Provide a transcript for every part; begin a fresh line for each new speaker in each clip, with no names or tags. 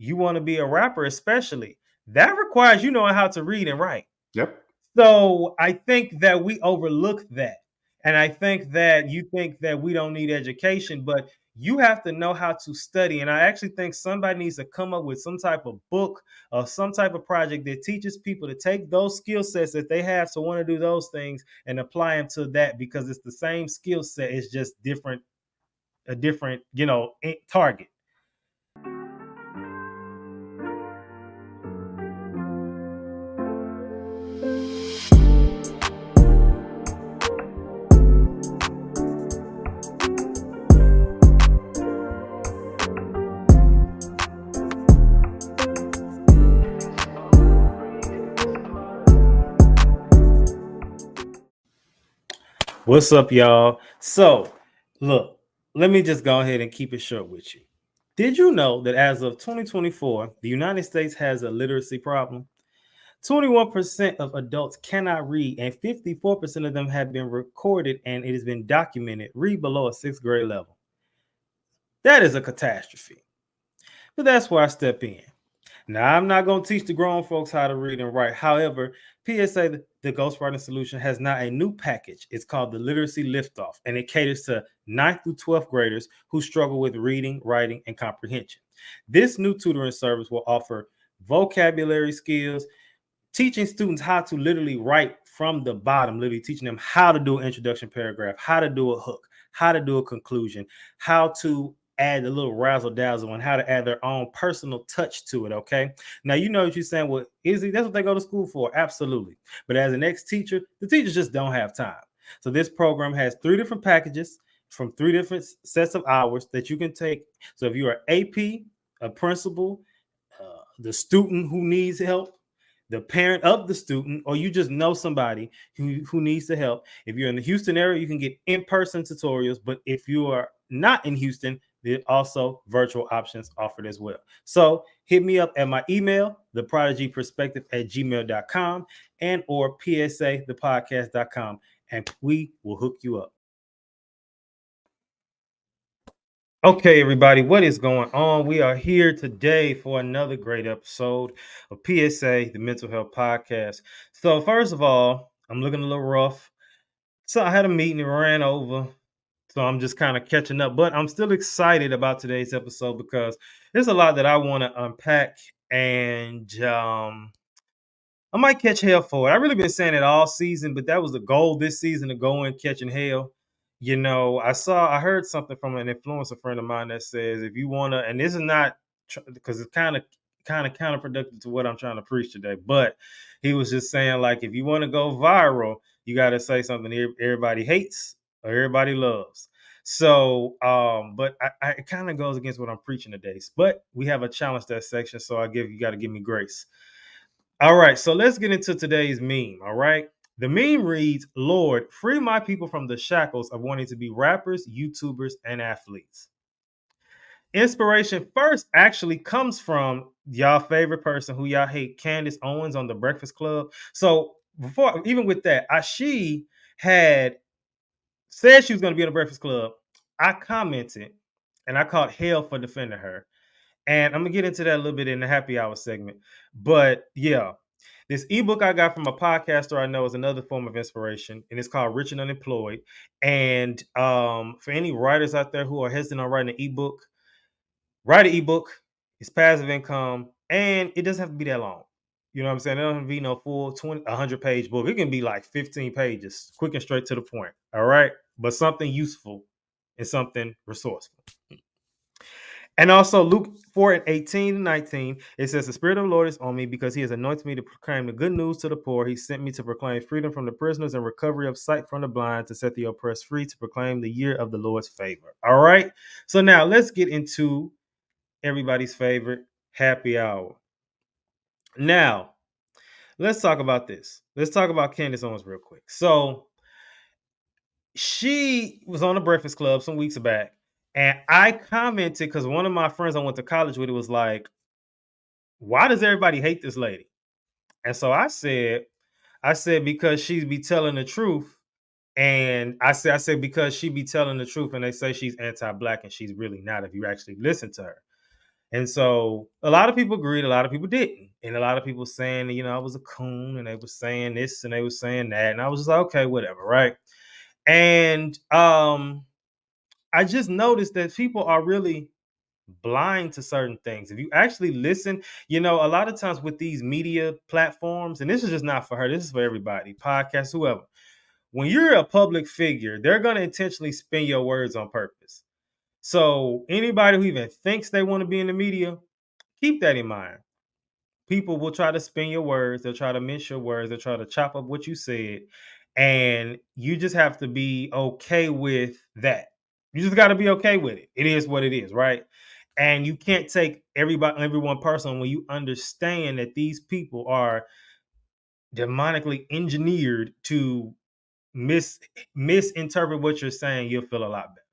you want to be a rapper, especially, that requires you knowing how to read and write.
Yep.
So I think that we overlook that. And I think that you think that we don't need education, but you have to know how to study. And I actually think somebody needs to come up with some type of book or some type of project that teaches people to take those skill sets that they have to want to do those things and apply them to that, because it's the same skill set. It's just a different, target. What's up, y'all? So, look, let me just go ahead and keep it short with you. Did you know that as of 2024, the United States has a literacy problem? 21% of adults cannot read, and 54% of them have been recorded and it has been documented read below a sixth grade level. That is a catastrophe. But that's where I step in. Now, I'm not going to teach the grown folks how to read and write. However, PSA, the ghostwriting solution, has now a new package. It's called the Literacy Liftoff, and it caters to 9th through 12th graders who struggle with reading, writing, and comprehension. This new tutoring service will offer vocabulary skills, teaching students how to literally write from the bottom, literally teaching them how to do an introduction paragraph, how to do a hook, how to do a conclusion, how to add a little razzle dazzle, and how to add their own personal touch to it. Okay. Now, you know what you're saying. Well, that's what they go to school for. Absolutely. But as an ex-teacher, the teachers just don't have time. So this program has 3 different packages from 3 different sets of hours that you can take. So if you're an AP, a principal, the student who needs help, the parent of the student, or you just know somebody who needs the help. If you're in the Houston area, you can get in-person tutorials. But if you are not in Houston, there are also virtual options offered as well. So hit me up at my email, theprodigyperspective@gmail.com, and or psathepodcast.com, and we will hook you up. Okay, everybody, what is going on? We are here today for another great episode of PSA, the Mental Health Podcast. So, first of all, I'm looking a little rough. So, I had a meeting and ran over. So, I'm just kind of catching up, but I'm still excited about today's episode because there's a lot that I want to unpack, and I might catch hell for it. I've really been saying it all season, but that was the goal this season, to go in catching hell. I heard something from an influencer friend of mine that says, if you want to, and this is not because it's kind of counterproductive to what I'm trying to preach today, but he was just saying, like, if you want to go viral, you got to say something everybody hates or everybody loves. So, but it kind of goes against what I'm preaching today. But we have a challenge that section, so you got to give me grace. All right, so let's get into today's meme. All right. The meme reads, Lord, free my people from the shackles of wanting to be rappers, YouTubers, and athletes. Inspiration first actually comes from y'all favorite person who y'all hate, Candace Owens on The Breakfast Club. So before, even with that, she had said she was going to be on The Breakfast Club. I commented and I called hell for defending her. And I'm going to get into that a little bit in the happy hour segment. But yeah, this ebook I got from a podcaster I know is another form of inspiration, and it's called Rich and Unemployed. And for any writers out there who are hesitant on writing an ebook, write an ebook. It's passive income, and it doesn't have to be that long. You know what I'm saying? It doesn't have to be no full 100-page book. It can be like 15 pages, quick and straight to the point. All right, but something useful and something resourceful. And also Luke 4:18-19, it says, the Spirit of the Lord is on me because he has anointed me to proclaim the good news to the poor. He sent me to proclaim freedom from the prisoners and recovery of sight from the blind, to set the oppressed free, to proclaim the year of the Lord's favor. All right. So now let's get into everybody's favorite happy hour. Now, let's talk about this. Let's talk about Candace Owens real quick. So she was on the Breakfast Club some weeks back, and I commented because one of my friends I went to college with, it was like, why does everybody hate this lady? And so I said, because she be telling the truth. And I said, because she be telling the truth, and they say she's anti-black, and she's really not if you actually listen to her. And so a lot of people agreed, a lot of people didn't. And a lot of people saying, I was a coon, and they were saying this and they were saying that. And I was just like, okay, whatever, right? And I just noticed that people are really blind to certain things. If you actually listen, a lot of times with these media platforms, and this is just not for her, this is for everybody, podcasts, whoever. When you're a public figure, they're going to intentionally spin your words on purpose. So anybody who even thinks they want to be in the media, keep that in mind. People will try to spin your words, they'll try to miss your words, they'll try to chop up what you said. And you just have to be okay with that. You just got to be okay with it. It is what it is, right? And you can't take everyone personal when you understand that these people are demonically engineered to misinterpret what you're saying. You'll feel a lot better.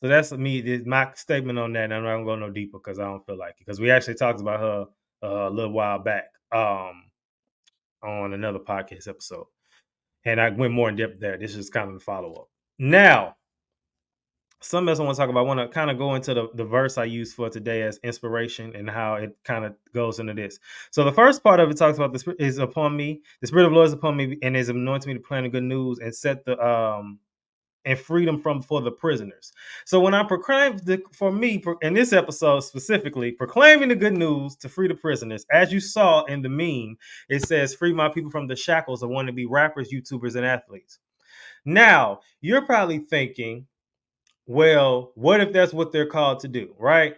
So that's my statement on that. And I'm not gonna go no deeper because I don't feel like it. Because we actually talked about her a little while back on another podcast episode, and I went more in depth there. This is kind of the follow up. Now, something else I want to talk about. I want to kind of go into the verse I used for today as inspiration and how it kind of goes into this. So the first part of it talks about the spirit is upon me. The spirit of the Lord is upon me and is anointed me to plan the good news and set the and freedom for the prisoners. So when I proclaim in this episode specifically, proclaiming the good news to free the prisoners, as you saw in the meme, it says, free my people from the shackles of wanting to be rappers, YouTubers, and athletes. Now, you're probably thinking, well, what if that's what they're called to do, right?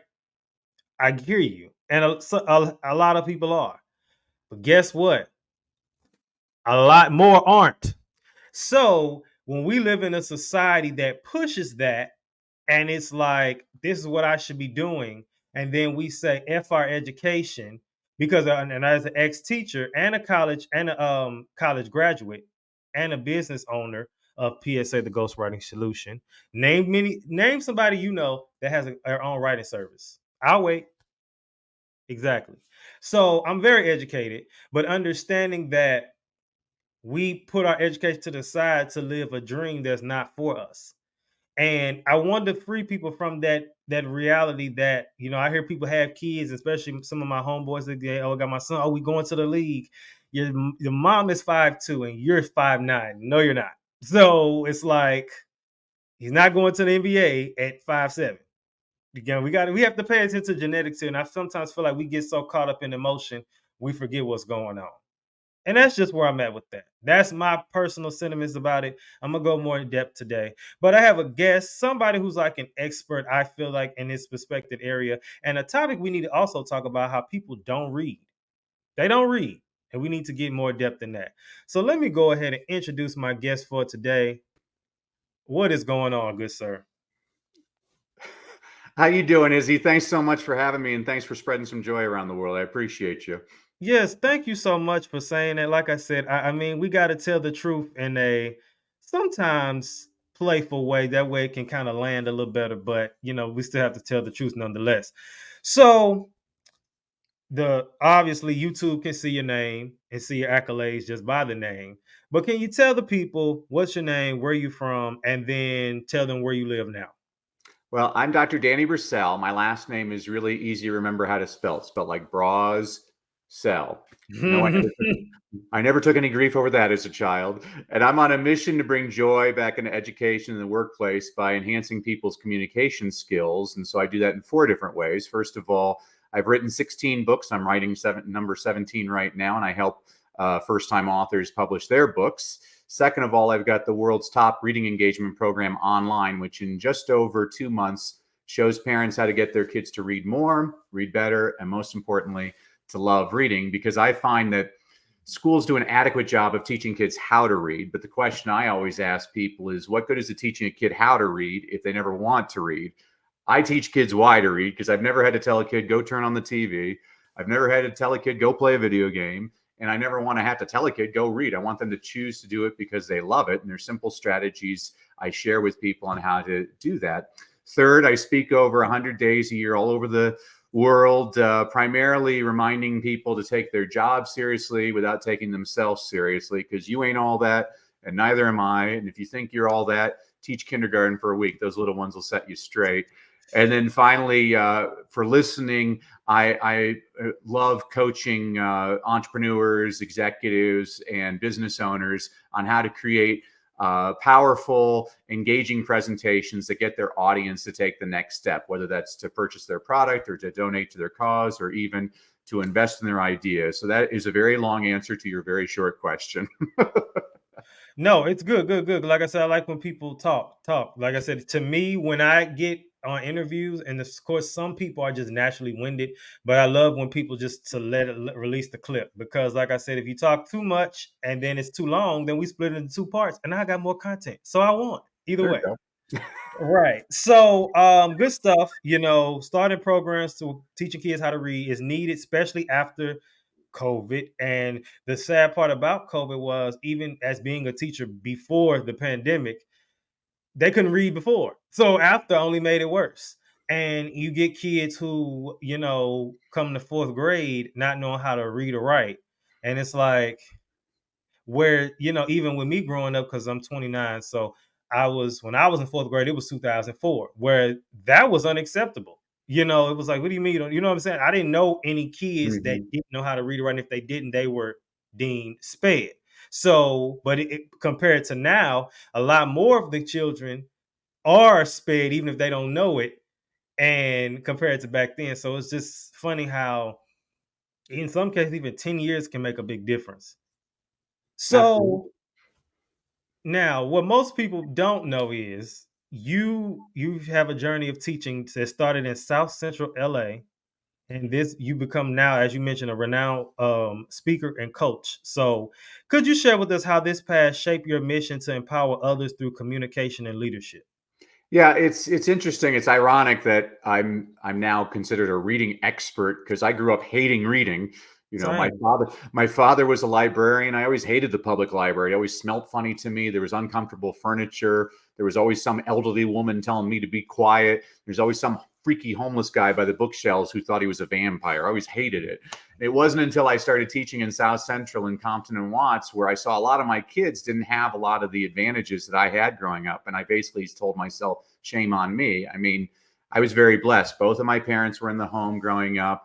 I hear you. And a lot of people are. But guess what? A lot more aren't. So when we live in a society that pushes that, and it's like, this is what I should be doing, and then we say F our education, because and as an ex-teacher and a college graduate and a business owner of PSA, the Ghostwriting Solution, name somebody that has their own writing service. I'll wait. Exactly. So I'm very educated, but understanding that we put our education to the side to live a dream that's not for us. And I want to free people from that reality that, I hear people have kids, especially some of my homeboys that I got my son, we going to the league. Your mom is 5'2" and you're 5'9". No, you're not. So it's like, he's not going to the NBA at 5'7". Again, we have to pay attention to genetics here. And I sometimes feel like we get so caught up in emotion, we forget what's going on. And that's just where I'm at with that. That's my personal sentiments about it. I'm gonna go more in depth today. But I have a guest, somebody who's like an expert, I feel like, in this respected area. And a topic we need to also talk about, how people don't read. They don't read. And we need to get more depth in that. So let me go ahead and introduce my guest for today. What is going on, good sir?
How you doing, Izzy? Thanks so much for having me, and thanks for spreading some joy around the world. I appreciate you.
Yes, thank you so much for saying that. Like I said, I mean, we got to tell the truth in a sometimes playful way. That way it can kind of land a little better, but we still have to tell the truth nonetheless. So the obviously YouTube can see your name and see your accolades just by the name. But can you tell the people what's your name, where you from, and then tell them where you live now?
Well, I'm Dr. Danny Brassell. My last name is really easy to remember how to spell. It's spelled like Bras Cell. No, I never took any grief over that as a child. And I'm on a mission to bring joy back into education and the workplace by enhancing people's communication skills. And so I do that in 4 different ways. First of all, I've written 16 books. I'm writing number 17 right now, and I help first-time authors publish their books. Second of all, I've got the world's top reading engagement program online, which in just over 2 months shows parents how to get their kids to read more, read better, and most importantly, to love reading. Because I find that schools do an adequate job of teaching kids how to read. But the question I always ask people is, what good is it teaching a kid how to read if they never want to read? I teach kids why to read, because I've never had to tell a kid, go turn on the TV. I've never had to tell a kid, go play a video game. And I never want to have to tell a kid, go read. I want them to choose to do it because they love it. And there's simple strategies I share with people on how to do that. Third, I speak over 100 days a year all over the world, primarily reminding people to take their job seriously without taking themselves seriously, because you ain't all that, and neither am I. And if you think you're all that, teach kindergarten for a week. Those little ones will set you straight. And then finally, for listening, I love coaching entrepreneurs, executives, and business owners on how to create powerful, engaging presentations that get their audience to take the next step, whether that's to purchase their product or to donate to their cause or even to invest in their ideas. So that is a very long answer to your very short question.
No, it's good, good, good. Like I said, I like when people talk. Like I said, to me, when I get on interviews, and of course, some people are just naturally winded, but I love when people just to release the clip because, like I said, if you talk too much and then it's too long, then we split it into two parts, and I got more content. So I want either
There
way.
you go.
Right. So, good stuff. Starting programs to teaching kids how to read is needed, especially after COVID. And the sad part about COVID was, even as being a teacher before the pandemic, they couldn't read before. So after only made it worse. And you get kids who, come to fourth grade not knowing how to read or write. And it's like, where even with me growing up, because I'm 29, so when I was in fourth grade, it was 2004, where that was unacceptable. It was like, what do you mean? You know what I'm saying? I didn't know any kids that
Mhm.
didn't know how to read or write, and if they didn't, they were deemed sped. So, but compared to now, a lot more of the children are sped, even if they don't know it, and compared to back then. So it's just funny how in some cases even 10 years can make a big difference. So
Absolutely.
now, what most people don't know is you have a journey of teaching that started in South Central LA, and this you become now, as you mentioned, a renowned speaker and coach. So, could you share with us how this path shaped your mission to empower others through communication and leadership?
Yeah, it's interesting. It's ironic that I'm now considered a reading expert because I grew up hating reading. You know, my
Same.
father my father was a librarian. I always hated the public library. It always smelled funny to me. There was uncomfortable furniture. There was always some elderly woman telling me to be quiet. There's always some freaky homeless guy by the bookshelves who thought he was a vampire. I always hated it. It wasn't until I started teaching in South Central in Compton and Watts where I saw a lot of my kids didn't have a lot of the advantages that I had growing up. And I basically told myself, shame on me. I mean, I was very blessed. Both of my parents were in the home growing up.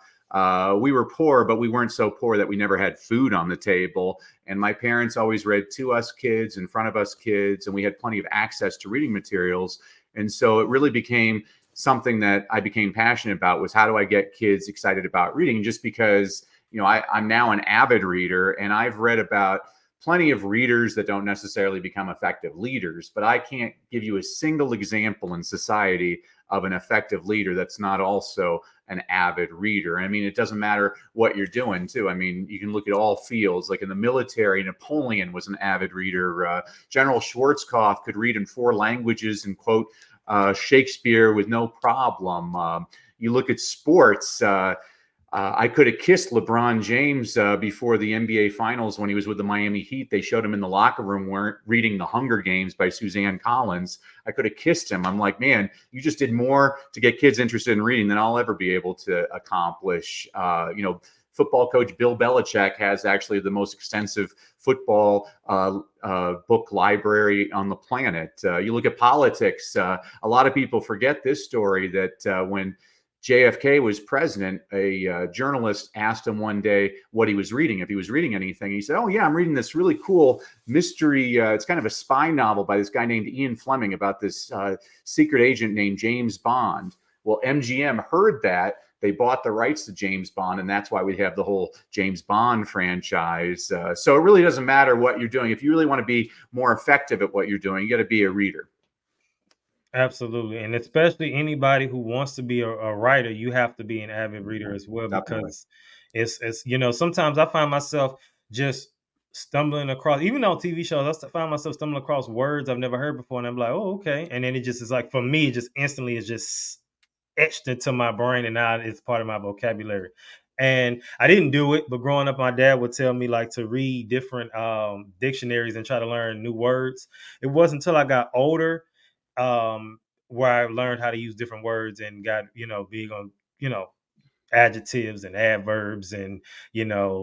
We were poor, but we weren't so poor that we never had food on the table. And my parents always read to us kids, in front of us kids, and we had plenty of access to reading materials. And so it really became something that I became passionate about was how do I get kids excited about reading? Just because, I'm now an avid reader and I've read about plenty of readers that don't necessarily become effective leaders, but I can't give you a single example in society of an effective leader that's not also an avid reader. I mean, it doesn't matter what you're doing, too. I mean, you can look at all fields. Like in the military, Napoleon was an avid reader. General Schwarzkopf could read in 4 languages and quote Shakespeare with no problem. You look at sports. I could have kissed LeBron James before the NBA Finals when he was with the Miami Heat. They showed him in the locker room reading The Hunger Games by Suzanne Collins. I could have kissed him. I'm like, man, you just did more to get kids interested in reading than I'll ever be able to accomplish. Football coach Bill Belichick has actually the most extensive football book library on the planet. You look at politics. A lot of people forget this story that when JFK was president, a journalist asked him one day what he was reading, if he was reading anything. He said, oh, yeah, I'm reading this really cool mystery. It's kind of a spy novel by this guy named Ian Fleming about this secret agent named James Bond. Well, MGM heard that. They bought the rights to James Bond, and that's why we have the whole James Bond franchise. So it really doesn't matter what you're doing. If you really want to be more effective at what you're doing, you got to be a reader.
Absolutely. And especially anybody who wants to be a writer, you have to be an avid reader as well,
Definitely.
because sometimes I find myself just stumbling across, even on TV shows, find myself stumbling across words I've never heard before. And I'm like, oh, okay. And then it just is like, for me, just instantly it's just etched into my brain, and now it's part of my vocabulary. And I didn't do it, but growing up, my dad would tell me like to read different dictionaries and try to learn new words. It wasn't until I got older um, where I learned how to use different words and got big on adjectives and adverbs and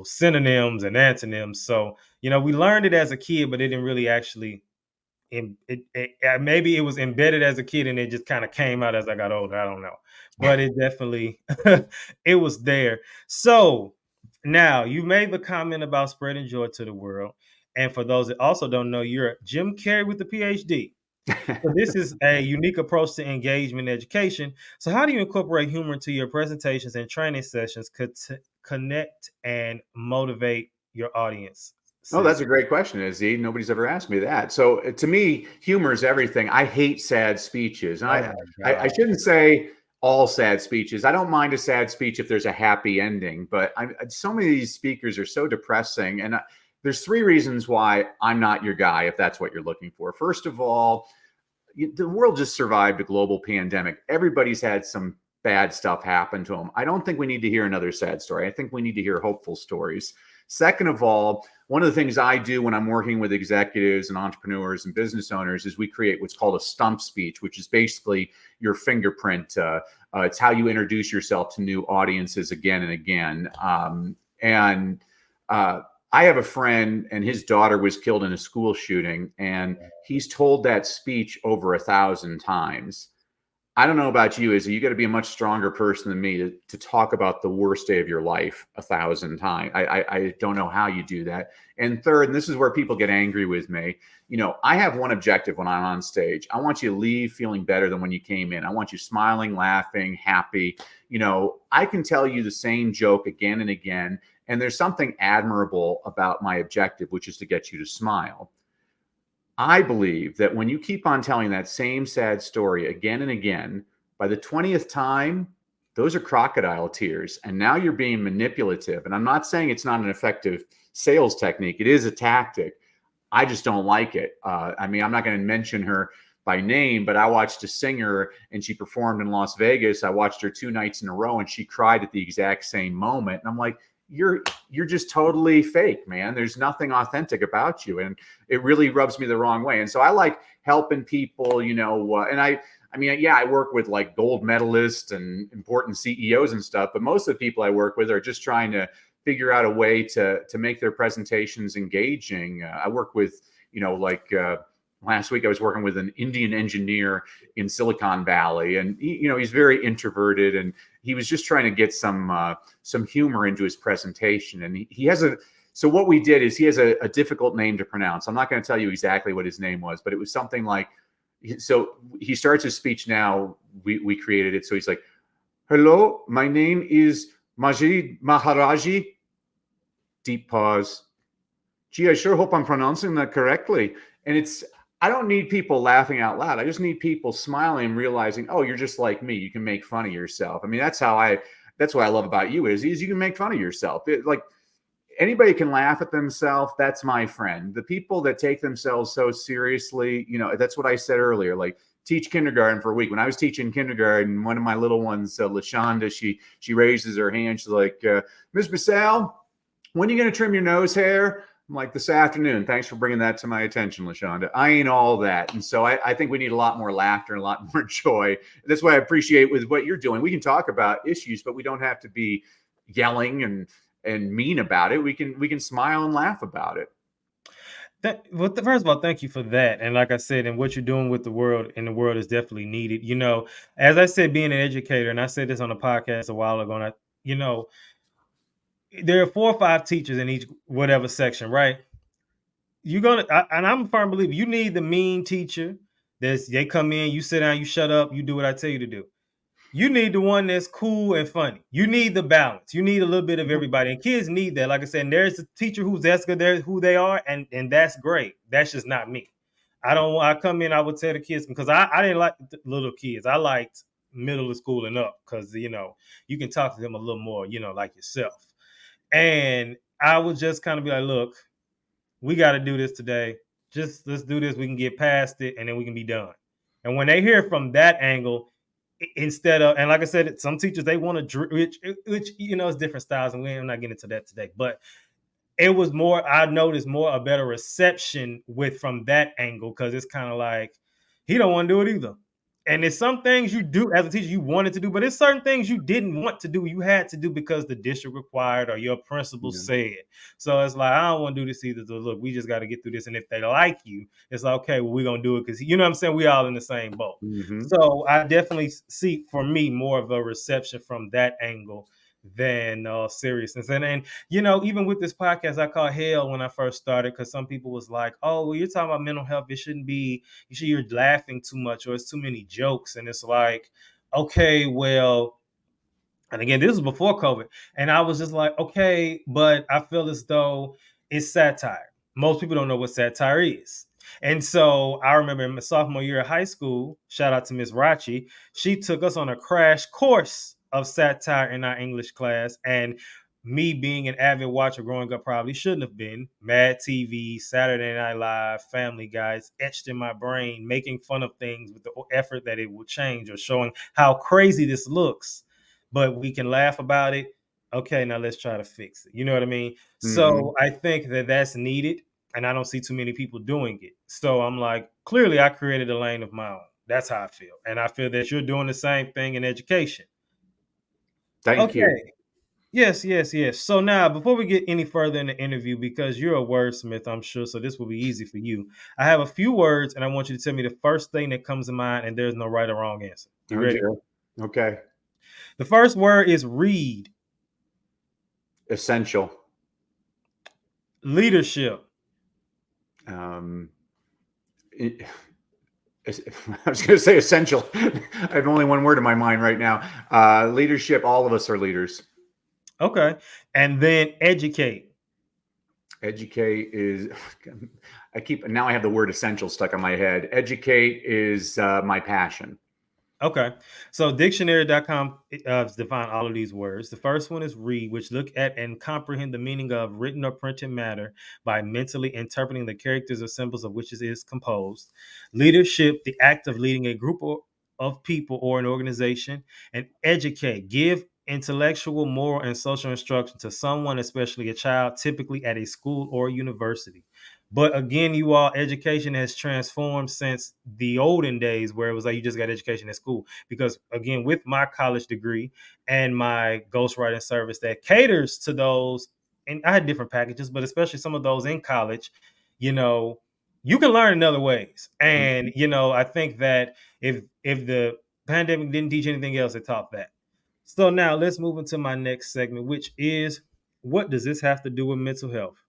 synonyms and antonyms. So we learned it as a kid, but it didn't really actually maybe it was embedded as a kid and it just kind of came out as I got older. I don't know, but it definitely it was there. So now you made the comment about spreading joy to the world, and for those that also don't know, you're Jim Carrey with the Ph.D. So this is a unique approach to engagement education. So how do you incorporate humor into your presentations and training sessions to connect and motivate your audience?
Oh, that's a great question, Izzy. Nobody's ever asked me that. So to me, humor is everything. I hate sad speeches. And
Oh my
I
God.
shouldn't say all sad speeches. I don't mind a sad speech if there's a happy ending, but so many of these speakers are so depressing. And there's three reasons why I'm not your guy, if that's what you're looking for. First of all, the world just survived a global pandemic. Everybody's had some bad stuff happen to them. I don't think we need to hear another sad story. I think we need to hear hopeful stories. Second of all, one of the things I do when I'm working with executives and entrepreneurs and business owners is we create what's called a stump speech, which is basically your fingerprint. It's how you introduce yourself to new audiences again and again. I have a friend, and his daughter was killed in a school shooting, and he's told that speech over 1,000 times. I don't know about you, Izzy. You got to be a much stronger person than me to talk about the worst day of your life 1,000 times. I don't know how you do that. And third, and this is where people get angry with me, I have one objective when I'm on stage. I want you to leave feeling better than when you came in. I want you smiling, laughing, happy. I can tell you the same joke again and again, and there's something admirable about my objective, which is to get you to smile. I believe that when you keep on telling that same sad story again and again, by the 20th time, those are crocodile tears. And now you're being manipulative. And I'm not saying it's not an effective sales technique, it is a tactic. I just don't like it. I'm not going to mention her by name, but I watched a singer and she performed in Las Vegas. I watched her 2 nights in a row and she cried at the exact same moment. And I'm like, you're just totally fake, man. There's nothing authentic about you. And it really rubs me the wrong way. And so I like helping people, and I work with like gold medalists and important CEOs and stuff, but most of the people I work with are just trying to figure out a way to make their presentations engaging. I work with, last week I was working with an Indian engineer in Silicon Valley, and he's very introverted, and he was just trying to get some humor into his presentation. And he has so what we did is he has a difficult name to pronounce. I'm not going to tell you exactly what his name was, but it was something like, so he starts his speech now. We created it. So he's like, "Hello, my name is Majid Maharaji." Deep pause. Gee, I sure hope I'm pronouncing that correctly. And I don't need people laughing out loud. I just need people smiling and realizing, oh, you're just like me. You can make fun of yourself. That's what I love about you is you can make fun of yourself. Like anybody can laugh at themselves. That's my friend. The people that take themselves so seriously, that's what I said earlier, like teach kindergarten for a week. When I was teaching kindergarten, one of my little ones, LaShonda, she raises her hand. She's like, Ms. Brassell, when are you going to trim your nose hair? I'm like, this afternoon. Thanks for bringing that to my attention, LaShonda. I ain't all that. And so I think we need a lot more laughter and a lot more joy. That's what I appreciate with what you're doing. We can talk about issues, but we don't have to be yelling and mean about it. We can smile and laugh about it.
First of all, thank you for that. And like I said, and what you're doing with the world and the world is definitely needed. As I said, being an educator, and I said this on a podcast a while ago, and there are 4 or 5 teachers in each whatever section, right? And I'm a firm believer, you need the mean teacher. They come in, you sit down, you shut up, you do what I tell you to do. You need the one that's cool and funny. You need the balance. You need a little bit of everybody. And kids need that. Like I said, and there's a teacher who's that's good there, who they are, and that's great. That's just not me. I come in, I would tell the kids, because I didn't like little kids. I liked middle of school and up, because you can talk to them a little more, like yourself. And I would just kind of be like, look, we got to do this today. Just let's do this. We can get past it, and then we can be done. And when they hear from that angle, instead of, and like I said, some teachers, they want to, which it's different styles, and I'm not getting into that today, but it was more, I noticed more a better reception from that angle, because it's kind of like he don't want to do it either. And there's some things you do as a teacher you wanted to do, but there's certain things you didn't want to do. You had to do because the district required or your principal
Yeah.
said. So it's like, I don't want to do this either. So look, we just got to get through this. And if they like you, it's like, okay, well, we're going to do it because, you know what I'm saying? We all in the same boat.
Mm-hmm.
So I definitely see, for me, more of a reception from that angle than seriousness. And you know, even with this podcast, I call hell when I first started because some people was like, oh, well, you're talking about mental health. It shouldn't be, you're laughing too much or it's too many jokes. And it's like, okay, well, and again, this was before COVID. And I was just like, okay, but I feel as though it's satire. Most people don't know what satire is. And so I remember in my sophomore year of high school, shout out to Miss Rachi, she took us on a crash course of satire in our English class. And me being an avid watcher growing up probably shouldn't have been. Mad TV, Saturday Night Live, Family Guys etched in my brain, making fun of things with the effort that it will change or showing how crazy this looks, but we can laugh about it. Okay, now let's try to fix it. You know what I mean?
Mm-hmm.
So I think that that's needed, and I don't see too many people doing it. So I'm like, clearly, I created a lane of my own. That's how I feel, and I feel that you're doing the same thing in education.
Thank you.
Okay. Yes, yes, yes. So now, before we get any further in the interview, because you're a wordsmith, I'm sure, so this will be easy for you. I have a few words, and I want you to tell me the first thing that comes to mind, and there's no right or wrong answer. You
Oh,
ready?
dear. Okay.
The first word is read.
Essential.
Leadership.
Um, I was going to say essential. I have only one word in my mind right now. Leadership. All of us are leaders.
Okay. And then educate.
Educate is, now I have the word essential stuck in my head. Educate is my passion.
Okay. So dictionary.com define all of these words. The first one is read, which look at and comprehend the meaning of written or printed matter by mentally interpreting the characters or symbols of which it is composed. Leadership, the act of leading a group of people or an organization. And educate, give intellectual, moral, and social instruction to someone, especially a child, typically at a school or university. But again, you all, education has transformed since the olden days where it was like you just got education at school. Because again, with my college degree and my ghostwriting service that caters to those, and I had different packages, but especially some of those in college, you know, you can learn in other ways. And, you know, I think that if the pandemic didn't teach anything else, it taught that. So now let's move into my next segment, which is, what does this have to do with mental health?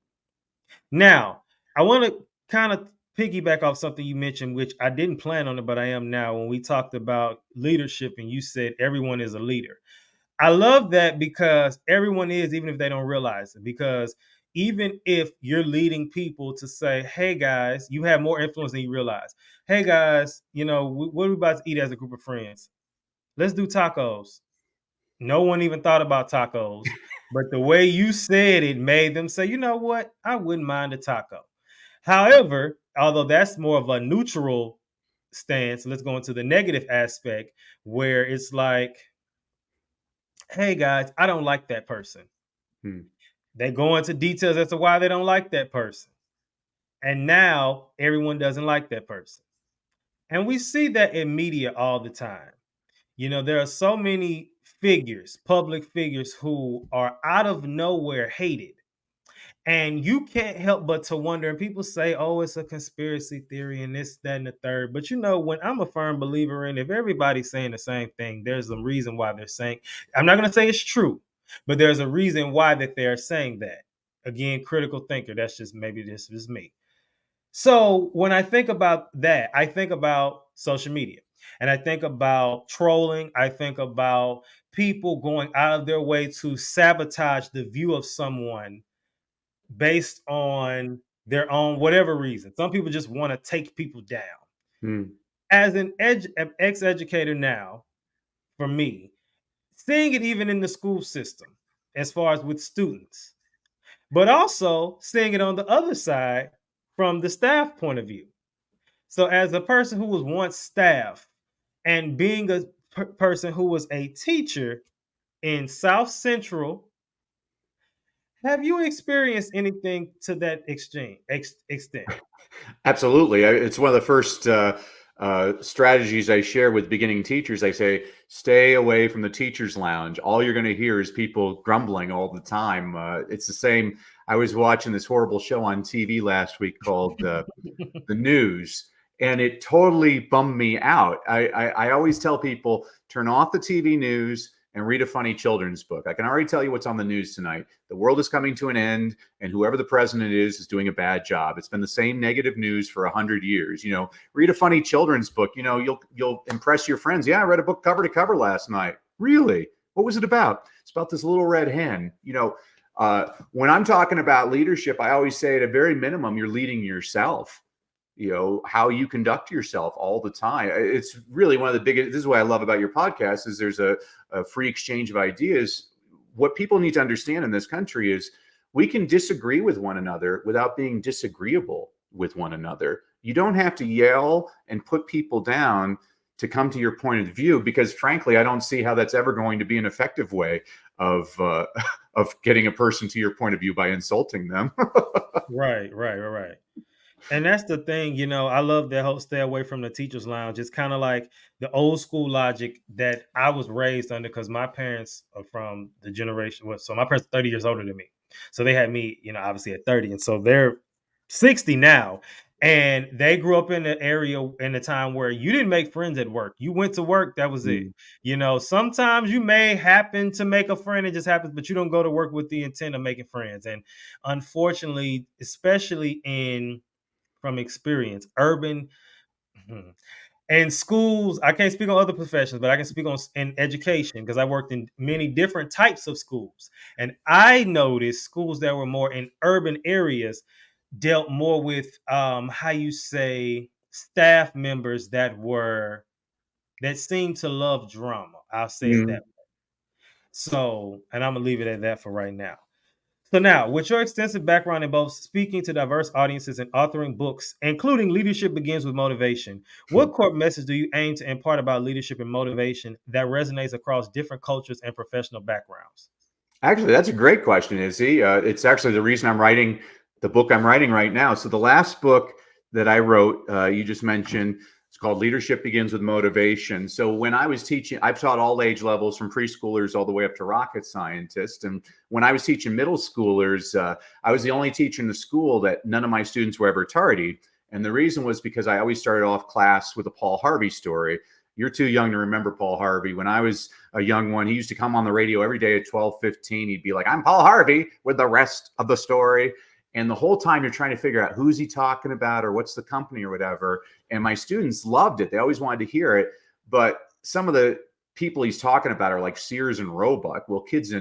Now, I want to kind of piggyback off something you mentioned, which I didn't plan on it, but I am now. When we talked about leadership, and you said everyone is a leader. I love that because everyone is, even if they don't realize it. Because even if you're leading people to say, "Hey guys," you have more influence than you realize. Hey guys, you know what are we about to eat as a group of friends? Let's do tacos. No one even thought about tacos, but the way you said it made them say, you know what? I wouldn't mind a taco. However, although that's more of a neutral stance, let's go into the negative aspect where it's like, hey guys, I don't like that person.
Hmm.
They go into details as to why they don't like that person. And now everyone doesn't like that person. And we see that in media all the time. You know, there are so many figures, public figures, who are out of nowhere hated. And you can't help but to wonder. And people say, oh, it's a conspiracy theory and this, that, and the third. But you know, when I'm a firm believer in, if everybody's saying the same thing, there's a reason why they're saying, I'm not going to say it's true, but there's a reason why that they're saying that. Again, critical thinker. That's just, maybe this is me. So when I think about that, I think about social media and I think about trolling. I think about people going out of their way to sabotage the view of someone based on their own whatever reason. Some people just want to take people down.
Hmm.
As an ex-educator now, for me, seeing it even in the school system, as far as with students, but also seeing it on the other side from the staff point of view. So, as a person who was once staff and being a person who was a teacher in South Central, have you experienced anything to that extent?
Absolutely. It's one of the first strategies I share with beginning teachers. I say, stay away from the teacher's lounge. All you're going to hear is people grumbling all the time. It's the same. I was watching this horrible show on TV last week called The News, and it totally bummed me out. I always tell people, turn off the TV news and read a funny children's book. I can already tell you what's on the news tonight. The world is coming to an end, and whoever the president is doing a bad job. It's been the same negative news for 100 years. Read a funny children's book. You'll impress your friends. Yeah, I read a book cover to cover last night. Really? What was it about? It's about this little red hen. When I'm talking about leadership, I always say at a very minimum, you're leading yourself. How you conduct yourself all the time. It's really one of the biggest, this is what I love about your podcast, is there's a free exchange of ideas. What people need to understand in this country is we can disagree with one another without being disagreeable with one another. You don't have to yell and put people down to come to your point of view, because frankly, I don't see how that's ever going to be an effective way of getting a person to your point of view by insulting them.
Right. And that's the thing, I love that whole stay away from the teacher's lounge. It's kind of like the old school logic that I was raised under, because my parents are from the generation. So my parents are 30 years older than me. So they had me, obviously at 30. And so they're 60 now. And they grew up in the area in the time where you didn't make friends at work. You went to work, that was it. Sometimes you may happen to make a friend, it just happens, but you don't go to work with the intent of making friends. And unfortunately, especially from experience, urban and schools, I can't speak on other professions, but I can speak on in education, because I worked in many different types of schools. And I noticed schools that were more in urban areas dealt more with how you say staff members that seemed to love drama. I'll say it that way. So, and I'm gonna leave it at that for right now. So now, with your extensive background in both speaking to diverse audiences and authoring books, including Leadership Begins with Motivation, what core message do you aim to impart about leadership and motivation that resonates across different cultures and professional backgrounds?
Actually, that's a great question, Izzy. It's actually the reason I'm writing the book I'm writing right now. So the last book that I wrote, you just mentioned, it's called Leadership Begins with Motivation. So when I was teaching, I've taught all age levels from preschoolers all the way up to rocket scientists. And when I was teaching middle schoolers, I was the only teacher in the school that none of my students were ever tardy. And the reason was because I always started off class with a Paul Harvey story. You're too young to remember Paul Harvey. When I was a young one, he used to come on the radio every day at 12:15. He'd be like, I'm Paul Harvey, with the rest of the story. And the whole time you're trying to figure out who's he talking about or what's the company or whatever. And my students loved it. They always wanted to hear it. But some of the people he's talking about are like Sears and Roebuck. Well, kids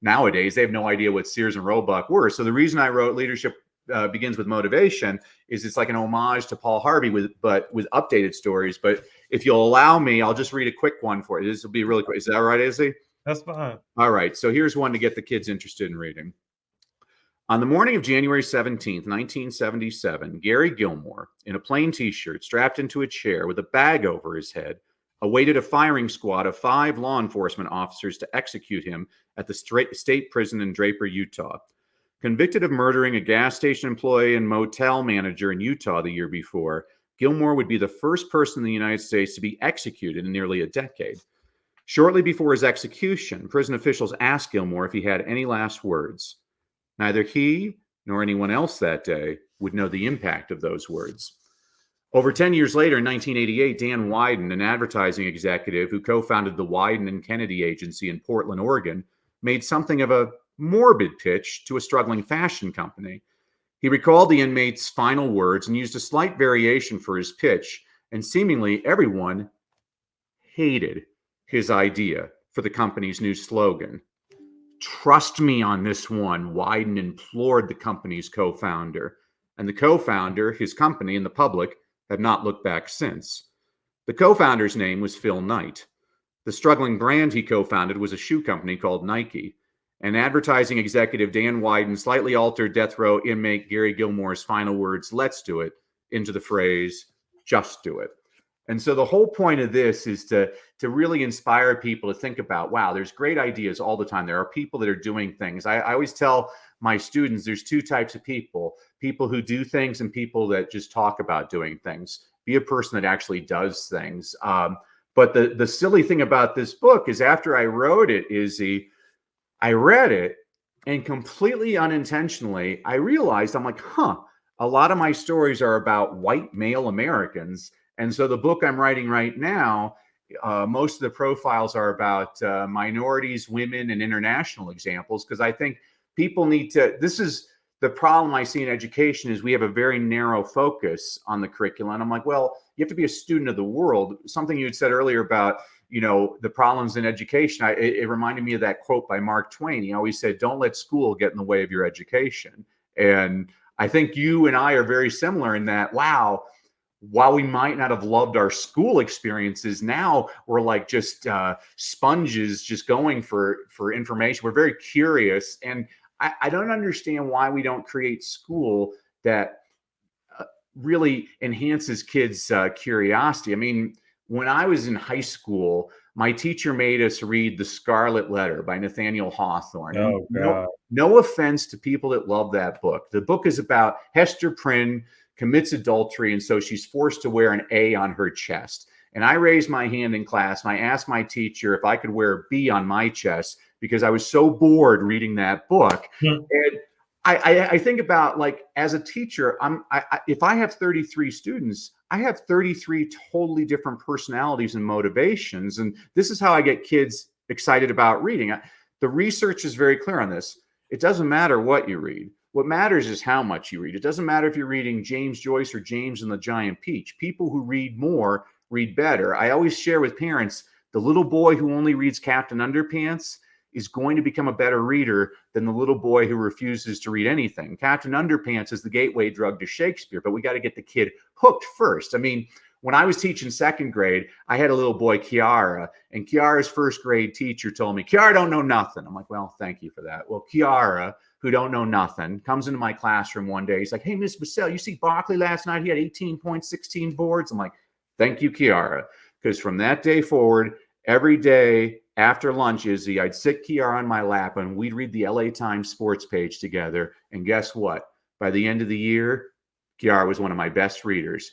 nowadays, they have no idea what Sears and Roebuck were. So the reason I wrote Leadership Begins with Motivation is it's like an homage to Paul Harvey with updated stories. But if you'll allow me, I'll just read a quick one for you. This will be really quick. Is that all right, Izzy?
That's fine.
All right. So here's one to get the kids interested in reading. On the morning of January 17th, 1977, Gary Gilmore, in a plain t-shirt, strapped into a chair with a bag over his head, awaited a firing squad of 5 law enforcement officers to execute him at the state prison in Draper, Utah. Convicted of murdering a gas station employee and motel manager in Utah the year before, Gilmore would be the first person in the United States to be executed in nearly a decade. Shortly before his execution, prison officials asked Gilmore if he had any last words. Neither he nor anyone else that day would know the impact of those words. Over 10 years later, in 1988, Dan Wieden, an advertising executive who co-founded the Wieden and Kennedy Agency in Portland, Oregon, made something of a morbid pitch to a struggling fashion company. He recalled the inmate's final words and used a slight variation for his pitch, and seemingly everyone hated his idea for the company's new slogan. Trust me on this one, Wieden implored the company's co-founder. And the co-founder, his company, and the public have not looked back since. The co-founder's name was Phil Knight. The struggling brand he co-founded was a shoe company called Nike. And advertising executive Dan Wieden slightly altered death row inmate Gary Gilmore's final words, "Let's do it," into the phrase, "Just do it." And so the whole point of this is to really inspire people to think about, wow, there's great ideas all the time. There are people that are doing things. I always tell my students there's 2 types of people who do things and people that just talk about doing things. be a person that actually does things. But the silly thing about this book is after I wrote it, I read it, and completely unintentionally, I realized, I'm like, a lot of my stories are about white male Americans. And so the book I'm writing right now, most of the profiles are about minorities, women, and international examples, because I think people need to, this is the problem I see in education is we have a very narrow focus on the curriculum. And I'm like, well, you have to be a student of the world. Something you had said earlier about, the problems in education. It reminded me of that quote by Mark Twain. He always said, don't let school get in the way of your education. And I think you and I are very similar in that, wow, while we might not have loved our school experiences, now we're like just sponges, just going for information. We're very curious. And I don't understand why we don't create school that really enhances kids' curiosity. I mean, when I was in high school, my teacher made us read The Scarlet Letter by Nathaniel Hawthorne. And
Oh God.
no offense to people that love that book. The book is about Hester Prynne commits adultery, and so she's forced to wear an A on her chest. And I raised my hand in class and I asked my teacher if I could wear a B on my chest because I was so bored reading that book.
Hmm.
And I think about, like, as a teacher, if I have 33 students, I have 33 totally different personalities and motivations. And this is how I get kids excited about reading. The research is very clear on this. It doesn't matter what you read. What matters is how much you read. It doesn't matter if you're reading James Joyce or James and the Giant Peach. People who read more read better. I always share with parents, the little boy who only reads Captain Underpants is going to become a better reader than the little boy who refuses to read anything. Captain Underpants is the gateway drug to Shakespeare, but we got to get the kid hooked first. I mean, when I was teaching second grade, I had a little boy, Kiara, and Kiara's first grade teacher told me, Kiara don't know nothing. I'm like, well, thank you for that. Well, Kiara, who don't know nothing, comes into my classroom one day. He's like, hey, Miss Brassell, you see Barkley last night? He had 18 points, 16 boards. I'm like, thank you, Kiara. Because from that day forward, every day after lunch, I'd sit Kiara on my lap and we'd read the LA Times sports page together. And guess what? By the end of the year, Kiara was one of my best readers.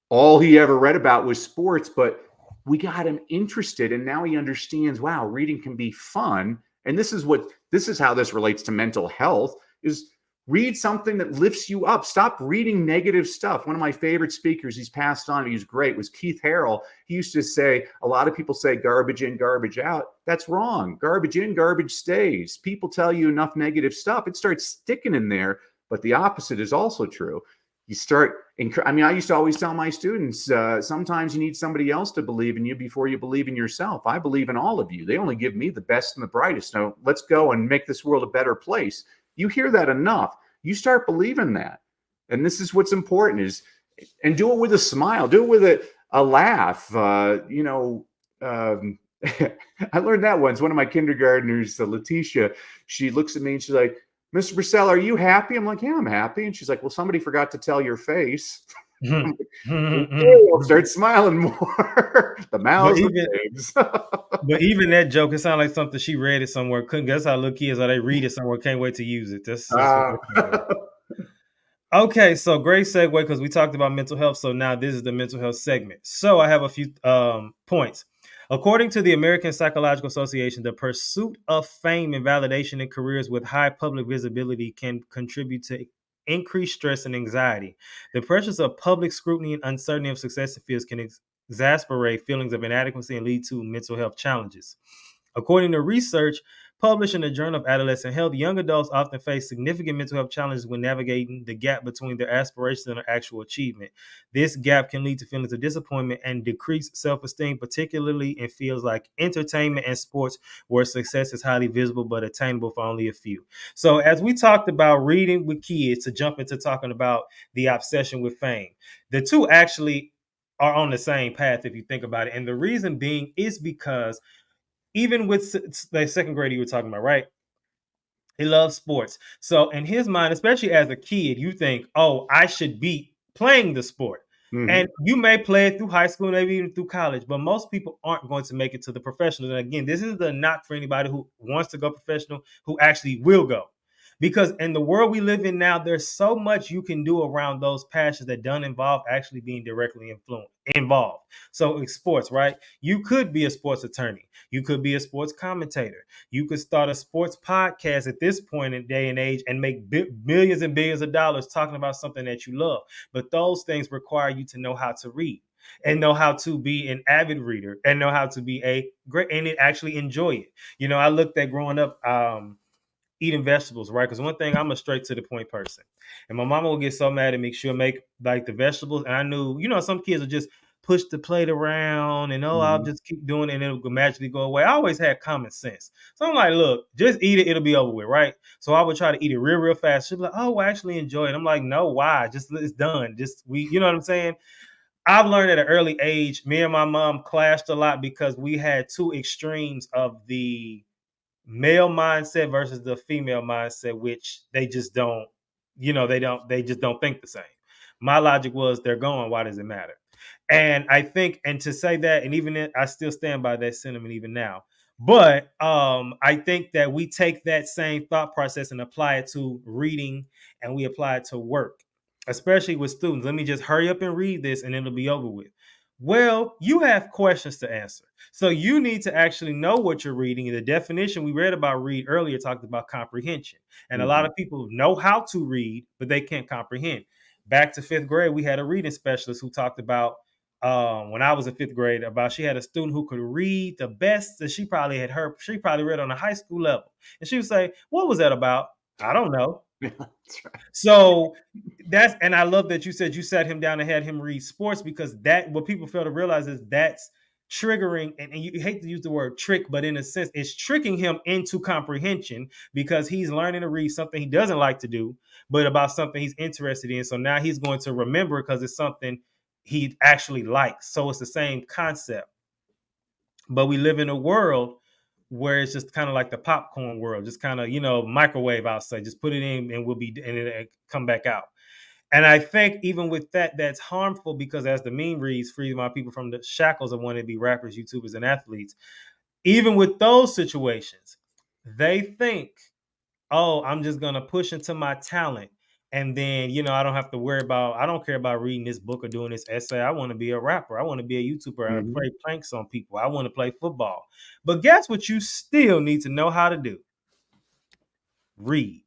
All he ever read about was sports, but we got him interested. And now he understands, wow, reading can be fun. And this is how this relates to mental health, is read something that lifts you up. Stop reading negative stuff. One of my favorite speakers, he's passed on, he's great, was Keith Harrell. He used to say, a lot of people say garbage in, garbage out. That's wrong. Garbage in, garbage stays. People tell you enough negative stuff, it starts sticking in there. But the opposite is also true. You start, I used to always tell my students, sometimes you need somebody else to believe in you before you believe in yourself. I believe in all of you. They only give me the best and the brightest. Now let's go and make this world a better place. You hear that enough, you start believing that. And this is what's important and do it with a smile, do it with a laugh. I learned that once. One of my kindergartners, Letitia, she looks at me and she's like, Mr. Brassell, are you happy? I'm like, yeah, I'm happy. And she's like, well, somebody forgot to tell your face. Like, okay, I'll start smiling more. The mouths, the legs.
But even that joke, it sounded like something she read it somewhere. Couldn't guess how little kids are. They read it somewhere. Can't wait to use it. That's what Okay, so great segue because we talked about mental health. So now this is the mental health segment. So I have a few points. According to the American Psychological Association, the pursuit of fame and validation in careers with high public visibility can contribute to increased stress and anxiety. The pressures of public scrutiny and uncertainty of success in fields can exacerbate feelings of inadequacy and lead to mental health challenges. According to research published in the Journal of Adolescent Health, young adults often face significant mental health challenges when navigating the gap between their aspirations and their actual achievement. This gap can lead to feelings of disappointment and decreased self-esteem, particularly in fields like entertainment and sports, where success is highly visible but attainable for only a few. So as we talked about reading with kids, to jump into talking about the obsession with fame, the two actually are on the same path if you think about it. And the reason being is because even with the second grade you were talking about, right? He loves sports. So in his mind, especially as a kid, you think, oh, I should be playing the sport.
Mm-hmm.
And you may play it through high school, maybe even through college, but most people aren't going to make it to the professionals. And again, this is the knock for anybody who wants to go professional, who actually will go. because in the world we live in now, there's so much you can do around those passions that don't involve actually being directly involved. So in sports, right? You could be a sports attorney. You could be a sports commentator. You could start a sports podcast at this point in day and age and make millions and billions of dollars talking about something that you love. But those things require you to know how to read and know how to be an avid reader and know how to be a great and actually enjoy it. I looked at growing up eating vegetables, right? Because one thing, I'm a straight to the point person, and my mama will get so mad at me. She'll make like the vegetables, and I knew, some kids will just push the plate around, and I'll
Mhm.
just keep doing it, and it'll magically go away. I always had common sense, so I'm like, look, just eat it, it'll be over with, right? So I would try to eat it real, real fast. She'd be like, oh, I actually enjoy it. I'm like, no, why? Just it's done. Just you know what I'm saying? I've learned at an early age. Me and my mom clashed a lot because we had two extremes of the male mindset versus the female mindset, which they just don't, they just don't think the same. My logic was, they're going, why does it matter? And I think, and to say that, and even I still stand by that sentiment even now. But I think that we take that same thought process and apply it to reading, and we apply it to work, especially with students. Let me just hurry up and read this and it'll be over with. Well, you have questions to answer. So you need to actually know what you're reading. And the definition we read about read earlier talked about comprehension. And a lot
Mhm.
of people know how to read, but they can't comprehend. Back to fifth grade, we had a reading specialist who talked about when I was in fifth grade, about she had a student who could read the best that she probably had heard. She probably read on a high school level. And she would say, what was that about? I don't know.
Yeah, that's right.
So and I love that you said you sat him down and had him read sports, because that, what people fail to realize is that's triggering, and you hate to use the word trick, but in a sense, it's tricking him into comprehension, because he's learning to read something he doesn't like to do, but about something he's interested in. So now he's going to remember because it's something he actually likes. So it's the same concept. But we live in a world where it's just kind of like the popcorn world, just kind of, microwave, I'll say, just put it in and it'll come back out. And I think even with that, that's harmful, because as the meme reads, free my people from the shackles of wanting to be rappers, YouTubers, and athletes. Even with those situations, they think, oh, I'm just gonna push into my talent. And then, I don't have to worry about, I don't care about reading this book or doing this essay. I want to be a rapper. I want to be a YouTuber. I
Mhm.
play pranks on people. I want to play football. But guess what you still need to know how to do? Read.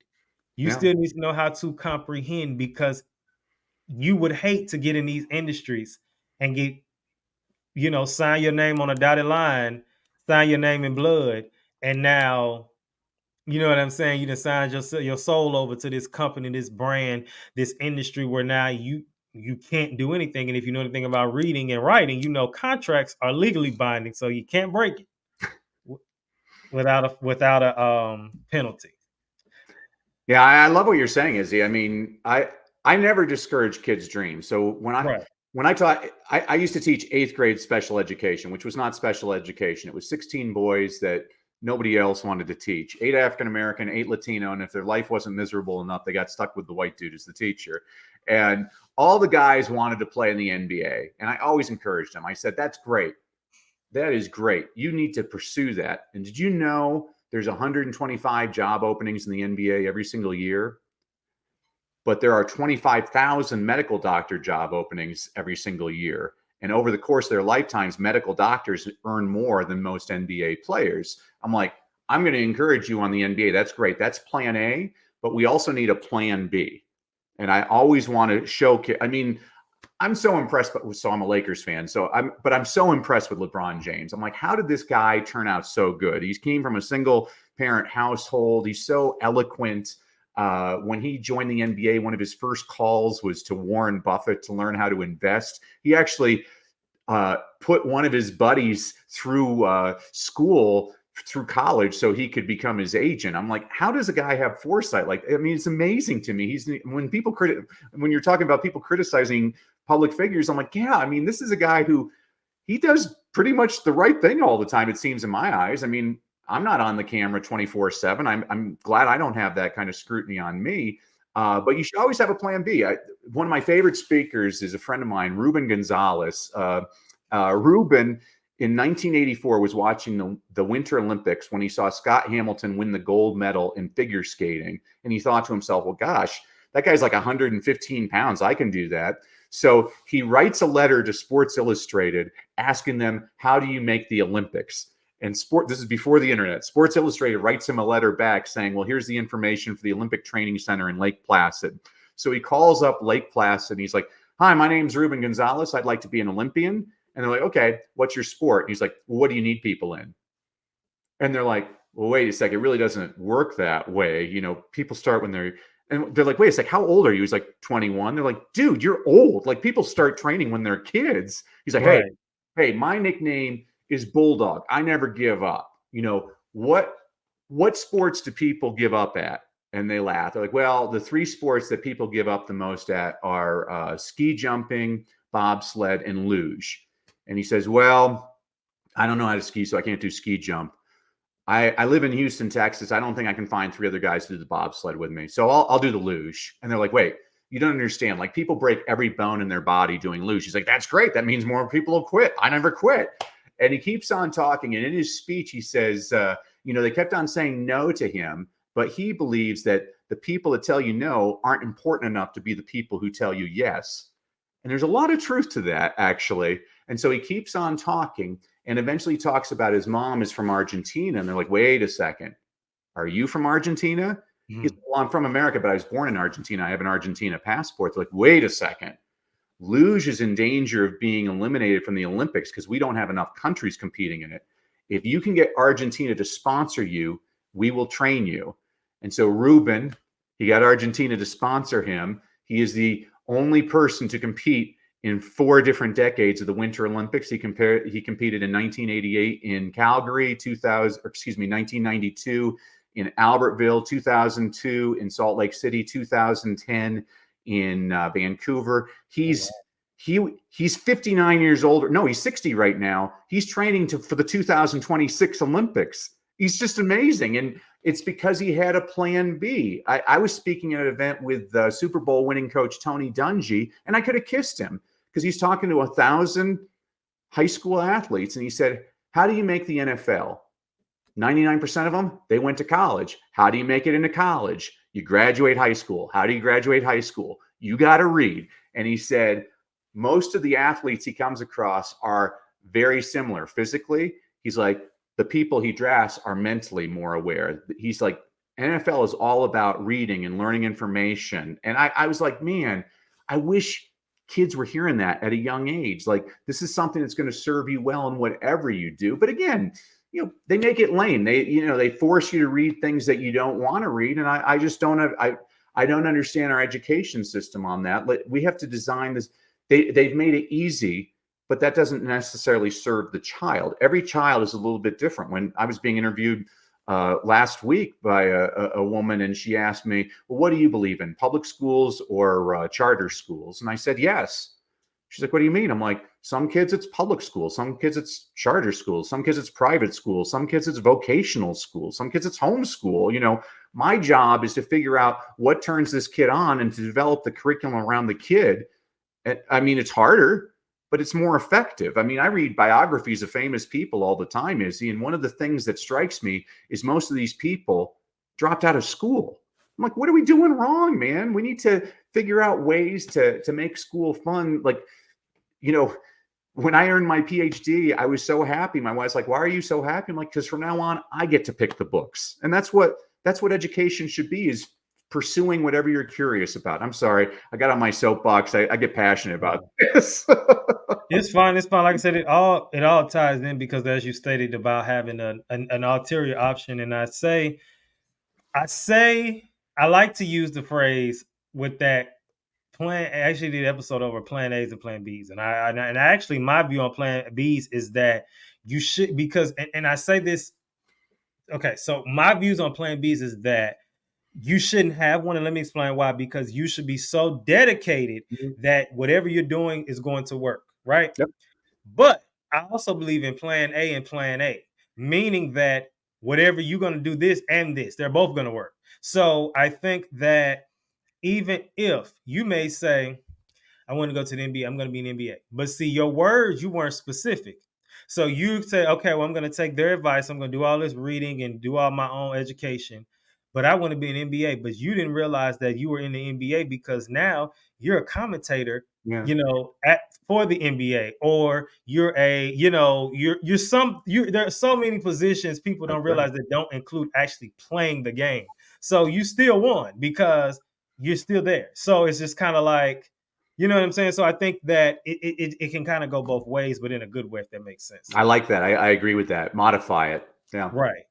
You
Yeah.
still need to know how to comprehend, because you would hate to get in these industries and get, sign your name on a dotted line, sign your name in blood, and now, you know what I'm saying, you done signed your soul over to this company, this brand, this industry, where now you can't do anything. And if you know anything about reading and writing, contracts are legally binding, so you can't break it without a penalty.
Yeah, I love what you're saying, Izzy. I mean, I never discourage kids' dreams. So
Right.
when I taught, I used to teach eighth grade special education, which was not special education. It was 16 boys that nobody else wanted to teach. 8 African American, 8 Latino, and if their life wasn't miserable enough, they got stuck with the white dude as the teacher. And all the guys wanted to play in the NBA, and I always encouraged them. I said, "That's great. That is great. You need to pursue that." And did you know there's 125 job openings in the NBA every single year? But there are 25,000 medical doctor job openings every single year. And over the course of their lifetimes, medical doctors earn more than most NBA players. I'm like, I'm going to encourage you on the NBA. That's great. That's plan A, but we also need a plan B. And I always want to show, I mean, I'm so impressed, so I'm a Lakers fan. But I'm so impressed with LeBron James. I'm like, how did this guy turn out so good? He came from a single parent household. He's so eloquent. When he joined the NBA, one of his first calls was to Warren Buffett to learn how to invest. He actually put one of his buddies through school, through college, so he could become his agent. I'm like, how does a guy have foresight? Like, I mean, it's amazing to me. When you're talking about people criticizing public figures, I'm like, yeah, I mean, this is a guy who he does pretty much the right thing all the time, it seems, in my eyes. I mean, I'm not on the camera 24/7. I'm glad I don't have that kind of scrutiny on me. But you should always have a plan B. One of my favorite speakers is a friend of mine, Ruben Gonzalez. Ruben in 1984 was watching the Winter Olympics when he saw Scott Hamilton win the gold medal in figure skating. And he thought to himself, well, gosh, that guy's like 115 pounds. I can do that. So he writes a letter to Sports Illustrated asking them, how do you make the Olympics? And this is before the internet. Sports Illustrated writes him a letter back saying, well, here's the information for the Olympic Training Center in Lake Placid. So he calls up Lake Placid and he's like, hi, my name's Ruben Gonzalez. I'd like to be an Olympian. And they're like, okay, what's your sport? And he's like, well, what do you need people in? And they're like, well, wait a second, it really doesn't work that way. You know, people start when and they're like, wait a sec, how old are you? He's like 21. They're like, dude, you're old. Like people start training when they're kids. He's like,
Right.
hey, my nickname is Bulldog. I never give up. You know, what sports do people give up at? And they laugh. They're like, well, the three sports that people give up the most at are ski jumping, bobsled, and luge. And he says, well, I don't know how to ski, so I can't do ski jump. I live in Houston, Texas. I don't think I can find three other guys to do the bobsled with me. So I'll do the luge. And they're like, wait, you don't understand. Like people break every bone in their body doing luge. He's like, that's great. That means more people will quit. I never quit. And he keeps on talking. And in his speech, he says, they kept on saying no to him, but he believes that the people that tell you no aren't important enough to be the people who tell you yes. And there's a lot of truth to that, actually. And so he keeps on talking and eventually talks about his mom is from Argentina. And they're like, wait a second, are you from Argentina? He's like, well, I'm from America, but I was born in Argentina. I have an Argentina passport. They're like, wait a second. Luge is in danger of being eliminated from the Olympics because we don't have enough countries competing in it. If you can get Argentina to sponsor you, we will train you. And so Ruben, he got Argentina to sponsor him. He is the only person to compete in 4 different decades of the Winter Olympics. He competed in 1988 in Calgary, 1992 in Albertville, 2002 in Salt Lake City, 2010 in Vancouver. He's 59 years old. No, he's 60 right now. He's training for the 2026 Olympics. He's just amazing. And it's because he had a plan B. I was speaking at an event with Super Bowl winning coach Tony Dungy, and I could have kissed him because he's talking to 1,000 high school athletes. And he said, how do you make the NFL? 99% of them, they went to college. How do you make it into college? You graduate high school. How do you graduate high school? You got to read. And he said, most of the athletes he comes across are very similar physically. He's like, the people he drafts are mentally more aware. He's like, NFL is all about reading and learning information. And I was like, man, I wish kids were hearing that at a young age. Like, this is something that's going to serve you well in whatever you do. But again, they make it lame. They force you to read things that you don't want to read. And I just don't have, I don't understand our education system on that. We have to design this. They've made it easy, but that doesn't necessarily serve the child. Every child is a little bit different. When I was being interviewed last week by a woman, and she asked me, well, what do you believe in, public schools or charter schools? And I said, yes. She's like, what do you mean? I'm like, some kids it's public school, some kids it's charter schools, some kids it's private school, some kids it's vocational school, some kids it's homeschool. My job is to figure out what turns this kid on and to develop the curriculum around the kid. I mean, it's harder, but it's more effective. I mean, I read biographies of famous people all the time, Izzy, and one of the things that strikes me is most of these people dropped out of school. I'm like, what are we doing wrong, man? We need to figure out ways to make school fun. Like, when I earned my Ph.D., I was so happy. My wife's like, why are you so happy? I'm like, because from now on, I get to pick the books. And that's what education should be, is pursuing whatever you're curious about. I'm sorry, I got on my soapbox. I get passionate about this.
It's fine. It's fine. Like I said, it all ties in because, as you stated, about having an ulterior option. And I like to use the phrase with that plan. I actually did an episode over plan A's and plan B's, and I actually, my view on plan B's is that you should, because and I say this. Okay, so my views on plan B's is that you shouldn't have one, and let me explain why. Because you should be so dedicated that whatever you're doing is going to work, right?
Yep.
But I also believe in plan A and plan A, meaning that whatever you're going to do, this and this, they're both going to work. So I think that even if you may say, I want to go to the NBA, I'm going to be in the NBA. But see, your words, you weren't specific. So you say, okay, well, I'm going to take their advice. I'm going to do all this reading and do all my own education, but I want to be an NBA. But you didn't realize that you were in the NBA because now you're a commentator,
Yeah,
for the NBA, or you're a, there are so many positions people
that's
don't
right.
realize that don't include actually playing the game. So you still won because you're still there. So it's just kind of like, you know what I'm saying? So I think that it can kind of go both ways, but in a good way, if that makes sense.
I like that. I agree with that. Modify it. Yeah.
Right.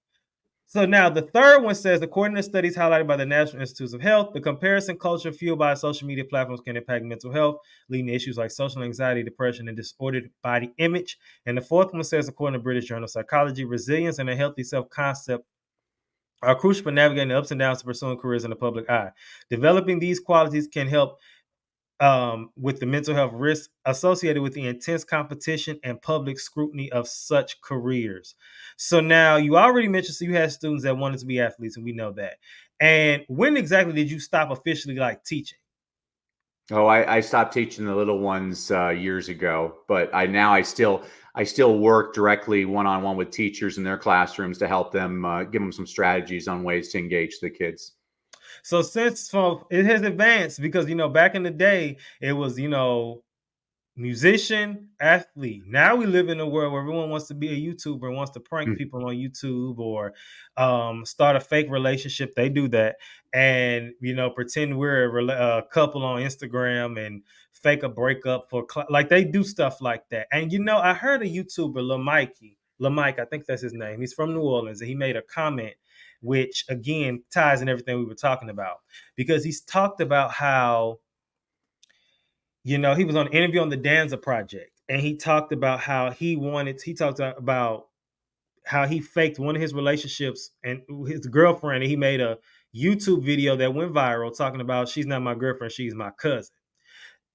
So now the third one says, according to studies highlighted by the National Institutes of Health, the comparison culture fueled by social media platforms can impact mental health, leading to issues like social anxiety, depression, and disordered body image. And the fourth one says, according to British Journal of Psychology, resilience and a healthy self-concept are crucial for navigating the ups and downs of pursuing careers in the public eye. Developing these qualities can help with the mental health risks associated with the intense competition and public scrutiny of such careers. So now you already mentioned, so you had students that wanted to be athletes, and we know that. And when exactly did you stop officially like teaching?
Oh, I stopped teaching the little ones years ago, but I still work directly one on one with teachers in their classrooms to help them give them some strategies on ways to engage the kids.
So since it has advanced because back in the day it was musician, athlete. Now we live in a world where everyone wants to be a YouTuber and wants to prank people on YouTube or start a fake relationship. They do that and pretend we're a couple on Instagram and fake a breakup for like they do stuff like that. And I heard a YouTuber, Lamike, I think that's his name. He's from New Orleans and he made a comment which again ties in everything we were talking about because he's talked about how he was on an interview on the Danza Project, and he talked about how he talked about how he faked one of his relationships and his girlfriend, and he made a YouTube video that went viral talking about she's not my girlfriend, she's my cousin.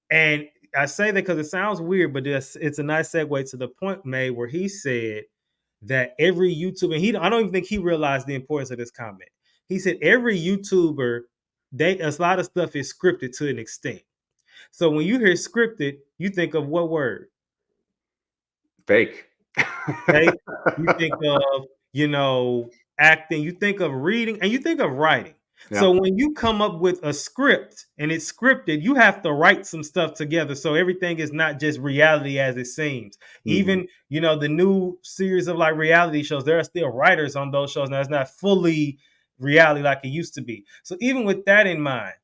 And I say that because it sounds weird, but it's a nice segue to the point made where he said that every YouTuber, and I don't even think he realized the importance of this comment. He said every YouTuber, a lot of stuff is scripted to an extent. So when you hear scripted, you think of what word?
Fake.
Okay. You think of, acting, you think of reading, and you think of writing.
Yeah.
So when you come up with a script and it's scripted, you have to write some stuff together. So everything is not just reality as it seems.
Hmm.
Even, the new series of like reality shows, there are still writers on those shows. Now it's not fully reality like it used to be. So even with that in mind,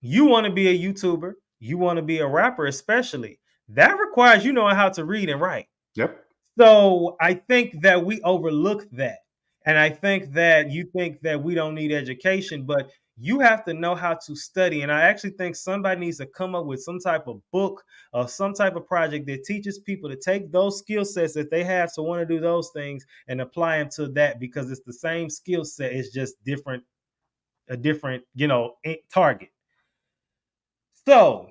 you want to be a YouTuber, you want to be a rapper, especially. That requires you knowing how to read and write.
Yep.
So I think that we overlook that. And I think that you think that we don't need education, but you have to know how to study. And I actually think somebody needs to come up with some type of book or some type of project that teaches people to take those skill sets that they have to want to do those things and apply them to that because it's the same skill set. It's just a different, target. So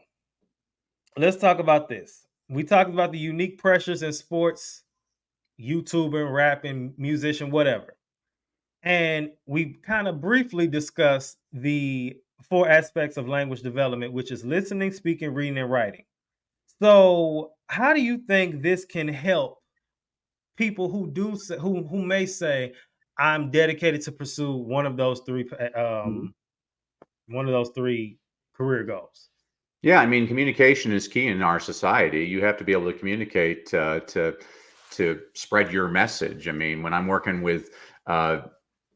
let's talk about this. We talked about the unique pressures in sports, YouTuber, rapping, musician, whatever. And we kind of briefly discussed the four aspects of language development, which is listening, speaking, reading, and writing. So, how do you think this can help people who may say, "I'm dedicated to pursue one of those three career goals"?
Yeah, I mean, communication is key in our society. You have to be able to communicate to spread your message. I mean, when I'm working with uh,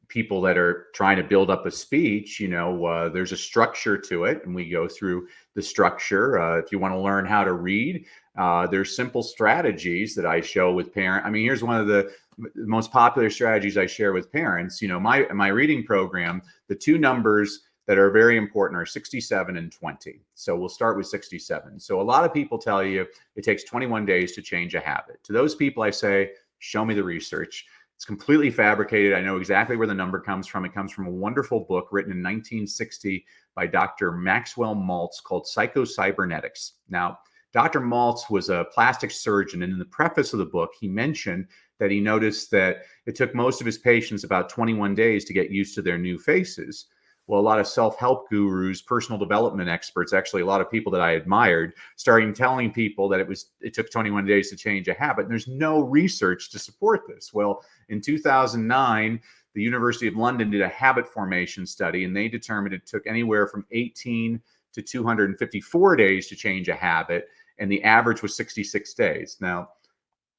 people that are trying to build up a speech, there's a structure to it, and we go through the structure. If you want to learn how to read, there's simple strategies that I show with parents. I mean, here's one of the most popular strategies I share with parents. My reading program, the two numbers that are very important are 67 and 20. So we'll start with 67. So a lot of people tell you it takes 21 days to change a habit. To those people, I say, show me the research. It's completely fabricated. I know exactly where the number comes from. It comes from a wonderful book written in 1960 by Dr. Maxwell Maltz called Psychocybernetics. Now, Dr. Maltz was a plastic surgeon, and in the preface of the book, he mentioned that he noticed that it took most of his patients about 21 days to get used to their new faces. Well, a lot of self-help gurus, personal development experts, actually a lot of people that I admired, starting telling people that it took 21 days to change a habit. And there's no research to support this. Well, in 2009, the University of London did a habit formation study, and they determined it took anywhere from 18 to 254 days to change a habit, and the average was 66 days. Now,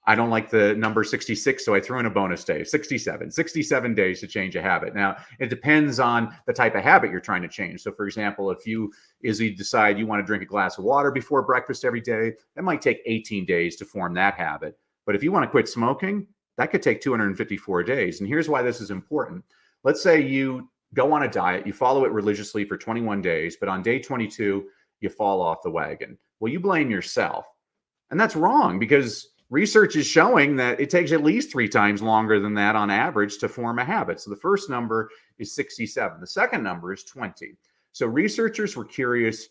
I don't like the number 66, so I threw in a bonus day, 67 days to change a habit. Now, it depends on the type of habit you're trying to change. So, for example, if you, Izzy, decide you want to drink a glass of water before breakfast every day, that might take 18 days to form that habit. But if you want to quit smoking, that could take 254 days. And here's why this is important. Let's say you go on a diet, you follow it religiously for 21 days, but on day 22, you fall off the wagon. Well, you blame yourself. And that's wrong, because research is showing that it takes at least 3 times longer than that on average to form a habit. So the first number is 67. The second number is 20. So researchers were curious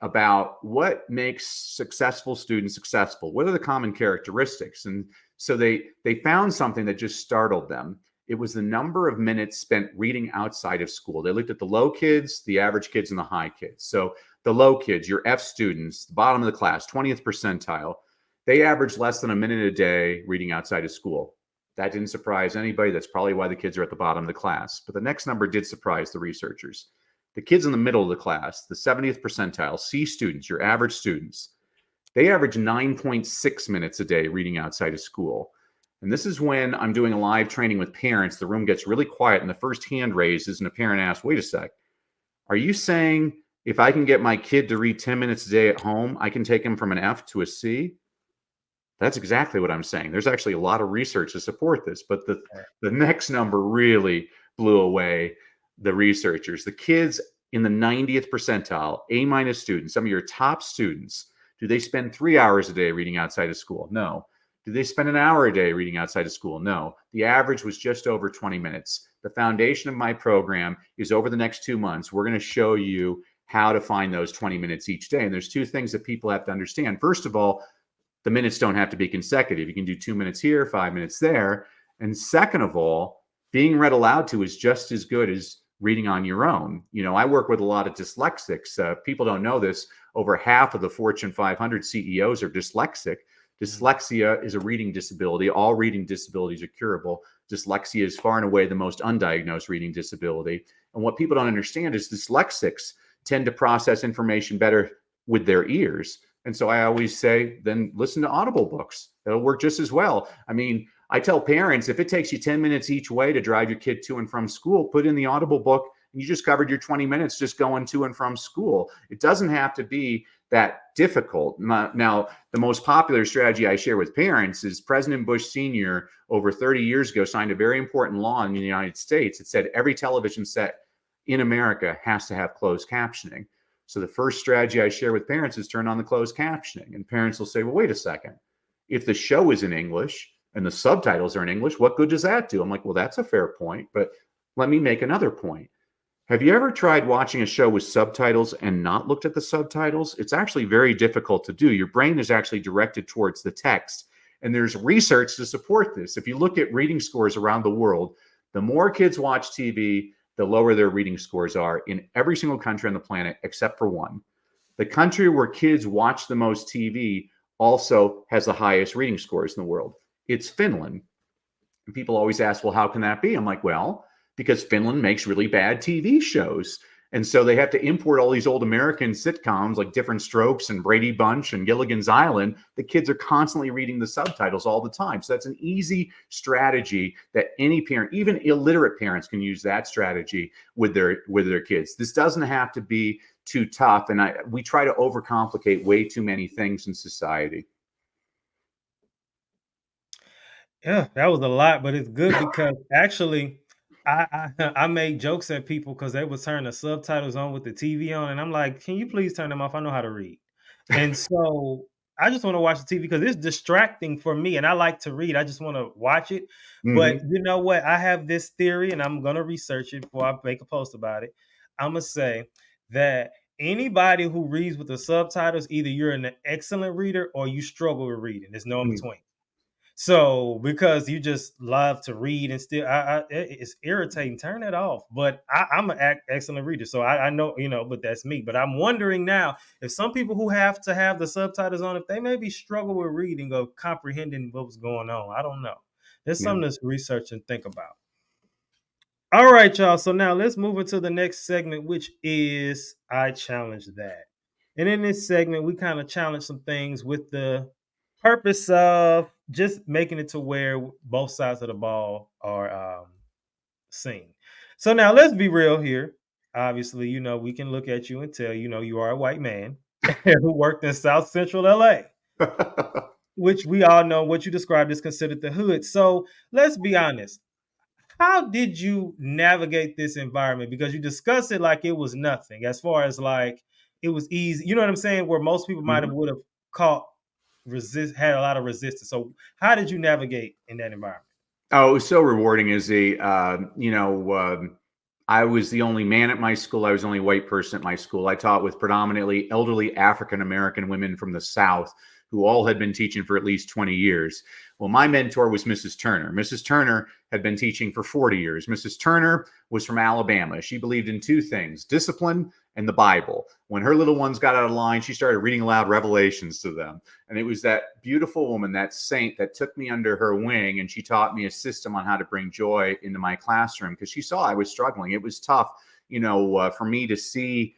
about what makes successful students successful. What are the common characteristics? And so they found something that just startled them. It was the number of minutes spent reading outside of school. They looked at the low kids, the average kids, and the high kids. So the low kids, your F students, the bottom of the class, 20th percentile, they average less than a minute a day reading outside of school. That didn't surprise anybody. That's probably why the kids are at the bottom of the class. But the next number did surprise the researchers. The kids in the middle of the class, the 70th percentile, C students, your average students, they average 9.6 minutes a day reading outside of school. And this is when I'm doing a live training with parents. The room gets really quiet and the first hand raises and a parent asks, wait a sec, are you saying if I can get my kid to read 10 minutes a day at home, I can take him from an F to a C? That's exactly what I'm saying. There's actually a lot of research to support this, but the next number really blew away the researchers. The kids in the 90th percentile, A-minus students, some of your top students, do they spend 3 hours a day reading outside of school? No. Do they spend an hour a day reading outside of school? No. The average was just over 20 minutes. The foundation of my program is over the next 2 months, we're going to show you how to find those 20 minutes each day. And there's 2 things that people have to understand. First of all, the minutes don't have to be consecutive. You can do 2 minutes here, 5 minutes there. And second of all, being read aloud to is just as good as reading on your own. You know, I work with a lot of dyslexics. People don't know this. Over half of the Fortune 500 CEOs are dyslexic. Dyslexia is a reading disability. All reading disabilities are curable. Dyslexia is far and away the most undiagnosed reading disability. And what people don't understand is dyslexics tend to process information better with their ears. And so I always say, then listen to Audible books. It'll work just as well. I mean, I tell parents, if it takes you 10 minutes each way to drive your kid to and from school, put in the Audible book and you just covered your 20 minutes just going to and from school. It doesn't have to be that difficult. Now, the most popular strategy I share with parents is President Bush Sr. over 30 years ago signed a very important law in the United States. It said every television set in America has to have closed captioning. So the first strategy I share with parents is turn on the closed captioning. And parents will say, well, wait a second. If the show is in English and the subtitles are in English, what good does that do? I'm like, well, that's a fair point, but let me make another point. Have you ever tried watching a show with subtitles and not looked at the subtitles? It's actually very difficult to do. Your brain is actually directed towards the text. And there's research to support this. If you look at reading scores around the world, the more kids watch TV, the lower their reading scores are in every single country on the planet, except for one. The country where kids watch the most TV also has the highest reading scores in the world. It's Finland. And people always ask, well, how can that be? I'm like, well, because Finland makes really bad TV shows. And so they have to import all these old American sitcoms like Different Strokes and Brady Bunch and Gilligan's Island. The kids are constantly reading the subtitles all the time. So that's an easy strategy that any parent, even illiterate parents, can use that strategy with their kids. This doesn't have to be too tough. And we try to overcomplicate way too many things in society.
Yeah, that was a lot, but it's good because actually I made jokes at people because they would turn the subtitles on with the TV on, and I'm like, "Can you please turn them off? I know how to read." And so I just want to watch the TV because it's distracting for me, and I like to read. I just want to watch it. But
Mm-hmm.
you know what? I have this theory, and I'm gonna research it before I make a post about it. I'm gonna say that anybody who reads with the subtitles, either you're an excellent reader or you struggle with reading. There's no in between. So because you just love to read and still, it's irritating. Turn it off. But I'm an excellent reader, so I know, but that's me. But I'm wondering now if some people who have to have the subtitles on, if they maybe struggle with reading or comprehending what was going on. I don't know. There's
Yeah.
something to research and think about. All right, y'all. So now let's move into the next segment, which is I challenge that. And in this segment, we kind of challenge some things with the purpose of just making it to where both sides of the ball are seen. So now let's be real here. Obviously, we can look at you and tell, you are a white man who worked in South Central LA, which we all know what you described is considered the hood. So let's be honest. How did you navigate this environment? Because you discussed it like it was nothing, as far as like it was easy. You know what I'm saying? Where most people might have
Mhm.
would have caught had a lot of resistance. So how did you navigate in that environment?
Oh, it was so rewarding as I was the only man at my school. I was the only white person at my school. I taught with predominantly elderly African American women from the South who all had been teaching for at least 20 years. Well, my mentor was Mrs. Turner. Mrs. Turner had been teaching for 40 years. Mrs. Turner was from Alabama. She believed in two things: discipline and the Bible. When her little ones got out of line, she started reading aloud Revelations to them. And it was that beautiful woman, that saint, that took me under her wing, and she taught me a system on how to bring joy into my classroom because she saw I was struggling. It was tough, for me to see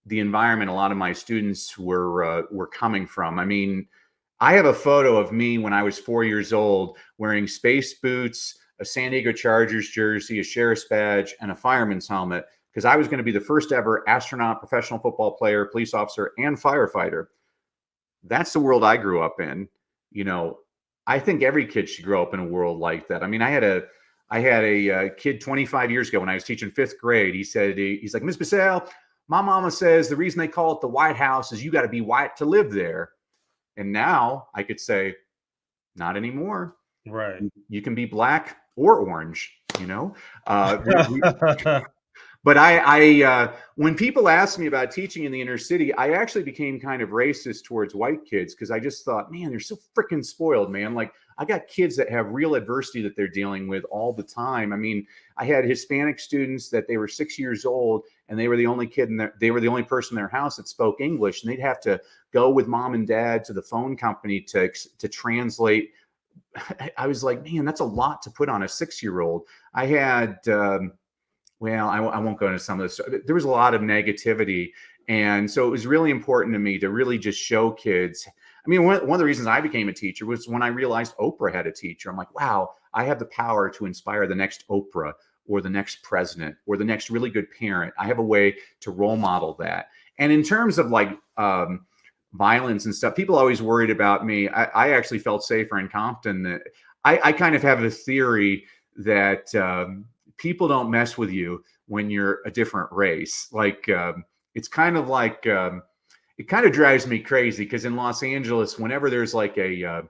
the environment a lot of my students were coming from. I mean, I have a photo of me when I was 4 years old wearing space boots, a San Diego Chargers jersey, a sheriff's badge, and a fireman's helmet because I was going to be the first ever astronaut, professional football player, police officer, and firefighter. That's the world I grew up in. You know, I think every kid should grow up in a world like that. I mean, I had a kid 25 years ago when I was teaching fifth grade. He said, he's like, Miss Bissell, my mama says the reason they call it the White House is you got to be white to live there. And now I could say, not anymore.
Right.
You can be black or orange, But when people ask me about teaching in the inner city, I actually became kind of racist towards white kids because I just thought, man, they're so freaking spoiled, man. Like I got kids that have real adversity that they're dealing with all the time. I mean, I had Hispanic students that they were 6 years old and they were the only they were the only person in their house that spoke English, and they'd have to go with mom and dad to the phone company to translate. I was like, man, that's a lot to put on a 6-year-old. I had. I won't go into some of this. There was a lot of negativity. And so it was really important to me to really just show kids. I mean, one of the reasons I became a teacher was when I realized Oprah had a teacher. I'm like, wow, I have the power to inspire the next Oprah or the next president or the next really good parent. I have a way to role model that. And in terms of like violence and stuff, people always worried about me. I actually felt safer in Compton. I kind of have a theory that people don't mess with you when you're a different race. Like it's kind of like it kind of drives me crazy because in Los Angeles, whenever there's like a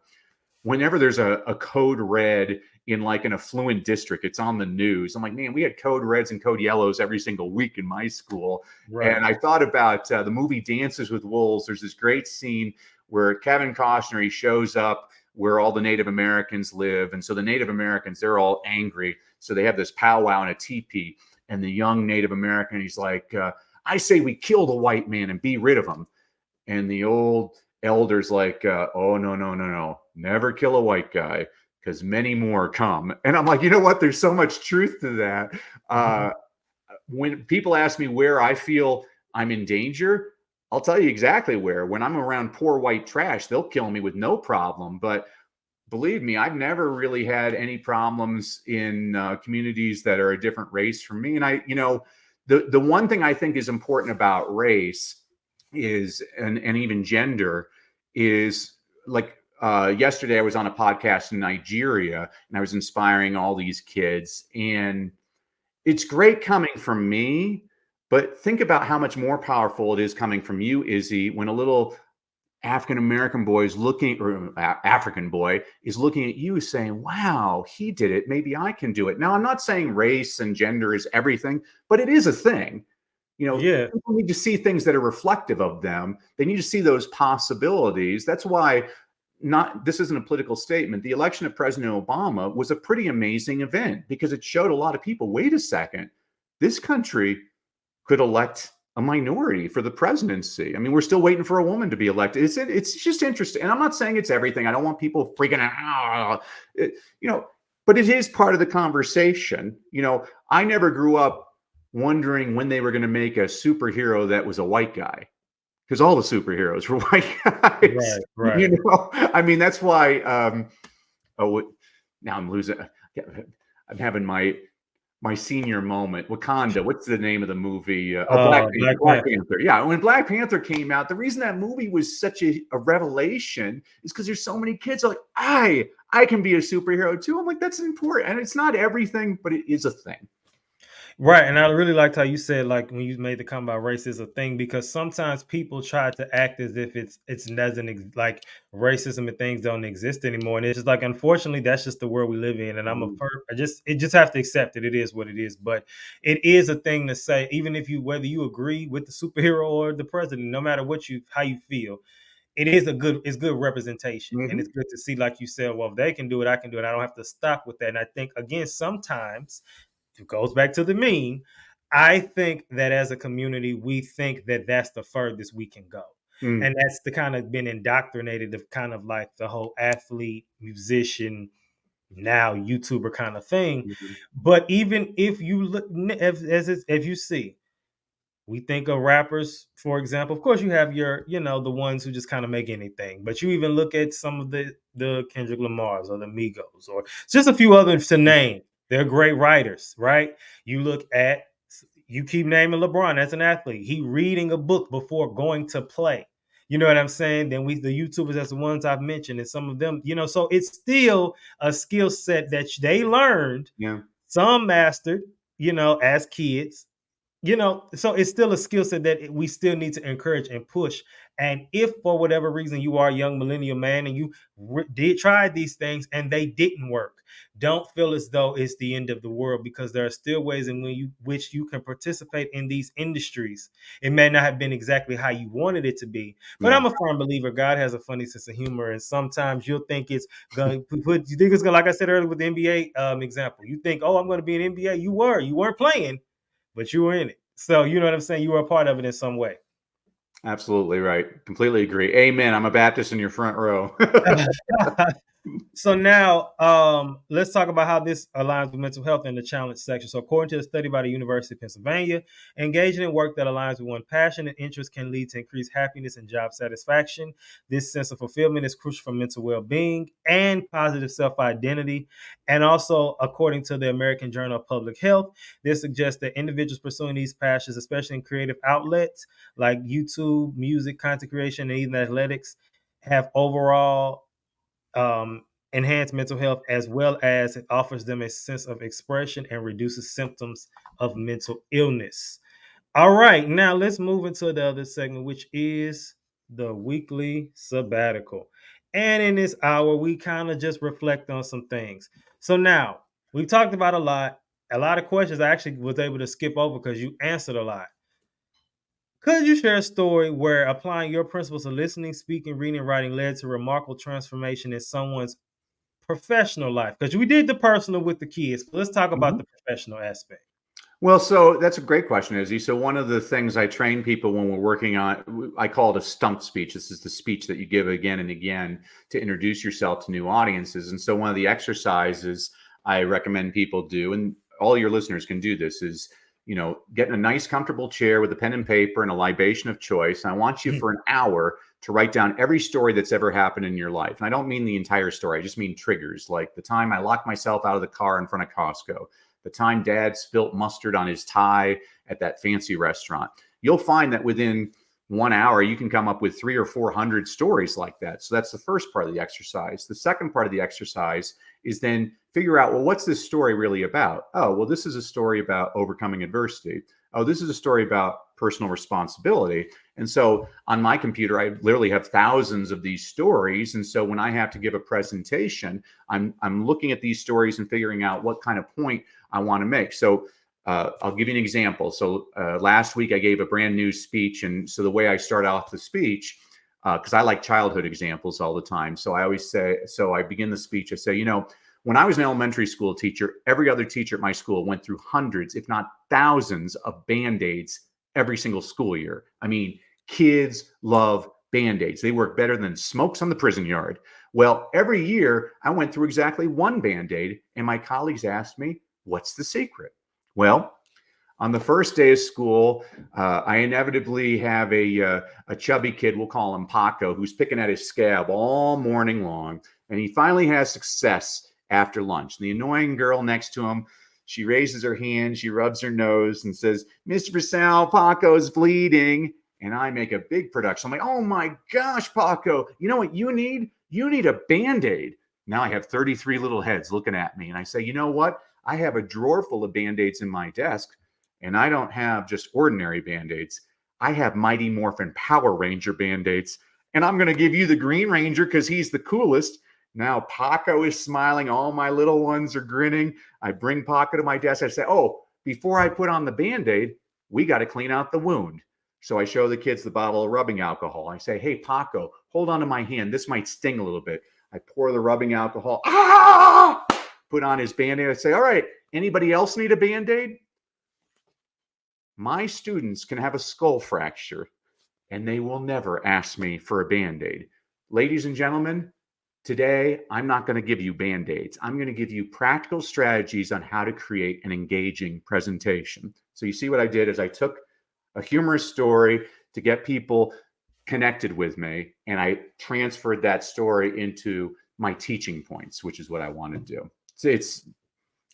code red in like an affluent district, it's on the news. I'm like, man, we had code reds and code yellows every single week in my school.
Right.
And I thought about the movie Dances with Wolves. There's this great scene where Kevin Costner, he shows up where all the Native Americans live. And so the Native Americans, they're all angry. So they have this powwow in a teepee. And the young Native American, he's like, I say we kill the white man and be rid of him. And the old elder's like, oh, no, no, no, no. Never kill a white guy because many more come. And I'm like, you know what? There's so much truth to that. When people ask me where I feel I'm in danger, I'll tell you exactly where. When I'm around poor white trash, they'll kill me with no problem. But believe me, I've never really had any problems in communities that are a different race from me. And the one thing I think is important about race is, and even gender, is like yesterday I was on a podcast in Nigeria and I was inspiring all these kids, and it's great coming from me, but think about how much more powerful it is coming from you, Izzy, when a little African American boy is looking, or African boy is looking at you saying, wow, he did it. Maybe I can do it. Now, I'm not saying race and gender is everything, but it is a thing.
Yeah.
People need to see things that are reflective of them. They need to see those possibilities. That's why this isn't a political statement. The election of President Obama was a pretty amazing event because it showed a lot of people, wait a second, this country could elect a minority for the presidency. I mean, we're still waiting for a woman to be elected. It's just interesting. And I'm not saying it's everything. I don't want people freaking out, but it is part of the conversation. I never grew up wondering when they were going to make a superhero that was a white guy, because all the superheroes were white guys.
Right.
I mean, that's why. Now I'm losing. I'm having my senior moment. Wakanda. What's the name of the movie? Black Panther. Black Panther. Yeah, when Black Panther came out, the reason that movie was such a revelation is because there's so many kids like, I can be a superhero too. I'm like, that's important, and it's not everything, but it is a thing.
Right. And I really liked how you said, like, when you made the comment about race is a thing, because sometimes people try to act as if it doesn't like racism and things don't exist anymore. And it's just like, unfortunately, that's just the world we live in. And I just have to accept it. It is what it is. But it is a thing to say, even if whether you agree with the superhero or the president, no matter how you feel, it's good representation. And it's good to see, like you said, well, if they can do it, I can do it. I don't have to stop with that. And I think, again, sometimes it goes back to the meme. I think that as a community, we think that that's the furthest we can go. And that's the kind of been indoctrinated of kind of like the whole athlete, musician, now YouTuber kind of thing. But even if you look, if you see, we think of rappers, for example. Of course, you have your, the ones who just kind of make anything. But you even look at some of the Kendrick Lamars or the Migos or just a few others to name. They're great writers, right? You keep naming LeBron as an athlete. He reading a book before going to play. You know what I'm saying? Then the YouTubers as the ones I've mentioned, and some of them, so it's still a skill set that they learned.
Yeah.
Some mastered, as kids. So it's still a skill set that we still need to encourage and push. And if for whatever reason you are a young millennial man and you did try these things and they didn't work, don't feel as though it's the end of the world, because there are still ways in which you can participate in these industries. It may not have been exactly how you wanted it to be, but I'm a firm believer God has a funny sense of humor, and sometimes you'll think it's going to put. You think it's going, like I said earlier with the NBA example. You think, oh, I'm going to be an NBA. You weren't playing, but you were in it. So you know what I'm saying? You were a part of it in some way.
Absolutely right. Completely agree. Amen. I'm a Baptist in your front row.
So now let's talk about how this aligns with mental health in the challenge section. So according to a study by the University of Pennsylvania, engaging in work that aligns with one's passion and interest can lead to increased happiness and job satisfaction. This sense of fulfillment is crucial for mental well-being and positive self-identity. And also, according to the American Journal of Public Health, this suggests that individuals pursuing these passions, especially in creative outlets like YouTube, music, content creation, and even athletics, have overall enhance mental health, as well as it offers them a sense of expression and reduces symptoms of mental illness. All right, now let's move into the other segment, which is the weekly sabbatical. And in this hour, we kind of just reflect on some things. So now we've talked about a lot of questions I actually was able to skip over because you answered a lot. Could you share a story where applying your principles of listening, speaking, reading, and writing led to remarkable transformation in someone's professional life? Because we did the personal with the kids, but let's talk about the professional aspect.
Well, so that's a great question, Izzy. So one of the things I train people when we're working on, I call it a stump speech. This is the speech that you give again and again to introduce yourself to new audiences. And so one of the exercises I recommend people do, and all your listeners can do this, is get in a nice, comfortable chair with a pen and paper and a libation of choice. And I want you for an hour to write down every story that's ever happened in your life. And I don't mean the entire story. I just mean triggers, like the time I locked myself out of the car in front of Costco, the time Dad spilt mustard on his tie at that fancy restaurant. You'll find that within 1 hour, you can come up with 300 or 400 stories like that. So that's the first part of the exercise. The second part of the exercise is then figure out, well, what's this story really about? Oh, well, this is a story about overcoming adversity. Oh, this is a story about personal responsibility. And so on my computer, I literally have thousands of these stories. And so when I have to give a presentation, I'm looking at these stories and figuring out what kind of point I want to make. So I'll give you an example. So last week I gave a brand new speech. And so the way I start off the speech, because I like childhood examples all the time. So I always say, so I begin the speech, I say, you know, when I was an elementary school teacher, every other teacher at my school went through hundreds, if not thousands, of Band-Aids every single school year. I mean, kids love Band-Aids. They work better than smokes on the prison yard. Well, every year I went through exactly one Band-Aid, and my colleagues asked me, what's the secret? Well, on the first day of school, I inevitably have a chubby kid, we'll call him Paco, who's picking at his scab all morning long. And he finally has success after lunch. And the annoying girl next to him, she raises her hand, she rubs her nose and says, Mr. Brassell, Paco's bleeding. And I make a big production. I'm like, oh my gosh, Paco, you know what you need? You need a Band-Aid. Now I have 33 little heads looking at me. And I say, you know what? I have a drawer full of Band-Aids in my desk. And I don't have just ordinary Band-Aids. I have Mighty Morphin Power Ranger Band-Aids. And I'm going to give you the Green Ranger because he's the coolest. Now Paco is smiling. All my little ones are grinning. I bring Paco to my desk. I say, oh, before I put on the Band-Aid, we got to clean out the wound. So I show the kids the bottle of rubbing alcohol. I say, hey, Paco, hold on to my hand. This might sting a little bit. I pour the rubbing alcohol. Ah! Put on his Band-Aid. I say, all right, anybody else need a Band-Aid? My students can have a skull fracture and they will never ask me for a Band-Aid. Ladies and gentlemen, today I'm not going to give you Band-Aids. I'm going to give you practical strategies on how to create an engaging presentation. So you see what I did is I took a humorous story to get people connected with me, and I transferred that story into my teaching points, which is what I want to do. So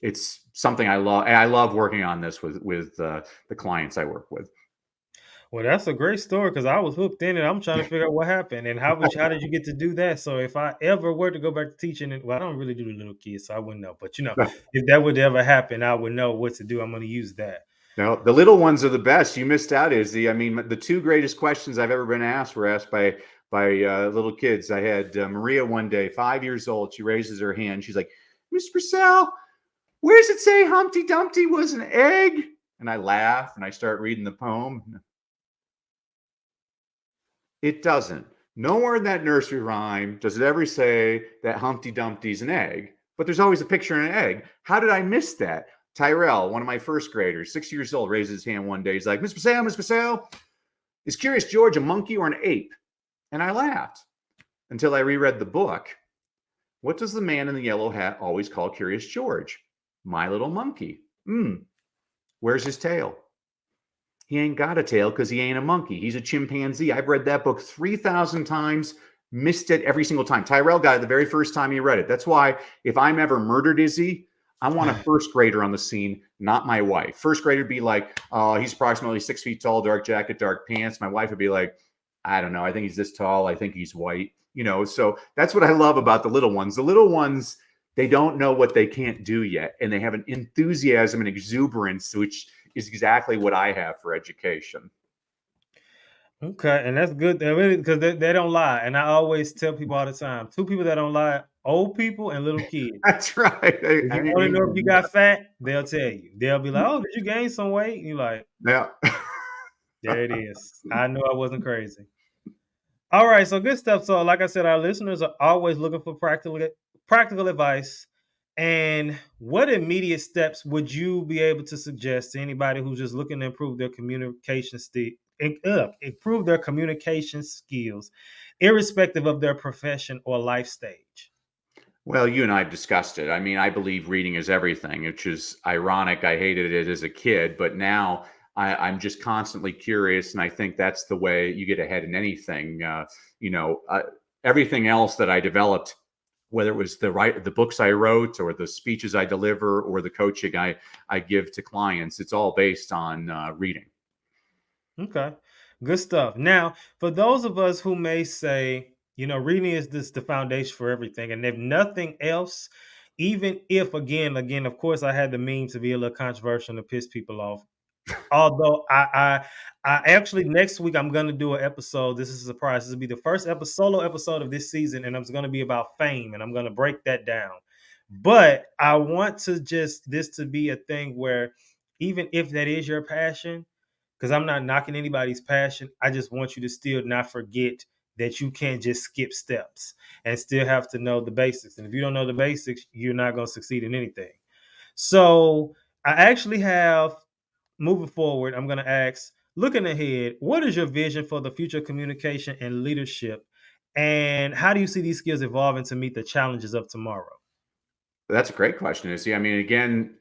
it's something I love. And I love working on this with the clients I work with.
Well, that's a great story because I was hooked in it. I'm trying to figure out what happened and how did you get to do that? So if I ever were to go back to teaching, well, I don't really do the little kids, so I wouldn't know. But if that would ever happen, I would know what to do. I'm going to use that.
Now, the little ones are the best. You missed out, Izzy. I mean, the two greatest questions I've ever been asked were asked by little kids. I had Maria one day, 5 years old. She raises her hand. She's like, Mr. Brassell, where does it say Humpty Dumpty was an egg? And I laugh and I start reading the poem. It doesn't. Nowhere in that nursery rhyme does it ever say that Humpty Dumpty's an egg, but there's always a picture of an egg. How did I miss that? Tyrell, one of my first graders, 6 years old, raises his hand one day. He's like, Mr. Brassell, is Curious George a monkey or an ape? And I laughed until I reread the book. What does the man in the yellow hat always call Curious George? My little monkey. Where's his tail? He ain't got a tail because he ain't a monkey. He's a chimpanzee. I've read that book 3,000 times, missed it every single time. Tyrell got it the very first time he read it. That's why if I'm ever murdered, Izzy, I want a first grader on the scene, not my wife. First grader would be like, oh, he's approximately 6 feet tall, dark jacket, dark pants. My wife would be like, I don't know. I think he's this tall. I think he's white. So that's what I love about the little ones. The little ones, they don't know what they can't do yet. And they have an enthusiasm and exuberance, which is exactly what I have for education.
Okay, and that's good because they don't lie. And I always tell people all the time, two people that don't lie, old people and little kids.
That's right.
If you want to know if you got fat, they'll tell you. They'll be like, oh, did you gain some weight? And you're like,
yeah.
there it is. I knew I wasn't crazy. All right, so good stuff. So like I said, our listeners are always looking for practical advice. And what immediate steps would you be able to suggest to anybody who's just looking to improve their improve their communication skills, irrespective of their profession or life stage?
Well, you and I discussed it. I mean, I believe reading is everything, which is ironic. I hated it as a kid, but now I'm just constantly curious, and I think that's the way you get ahead in anything. Everything else that I developed, whether it was the books I wrote or the speeches I deliver or the coaching I give to clients, it's all based on reading.
Okay, good stuff. Now, for those of us who may say, reading is the foundation for everything, and if nothing else, even if again, of course, I had the mean to be a little controversial to piss people off. Although I actually next week I'm gonna do an episode. This is a surprise. This will be the first solo episode of this season, and it's gonna be about fame, and I'm gonna break that down. But I want to just this to be a thing where even if that is your passion, because I'm not knocking anybody's passion, I just want you to still not forget that you can't just skip steps and still have to know the basics. And if you don't know the basics, you're not going to succeed in anything. So I actually have, moving forward, I'm going to ask, looking ahead, what is your vision for the future of communication and leadership? And how do you see these skills evolving to meet the challenges of tomorrow?
That's a great question, Izzy. I mean, again,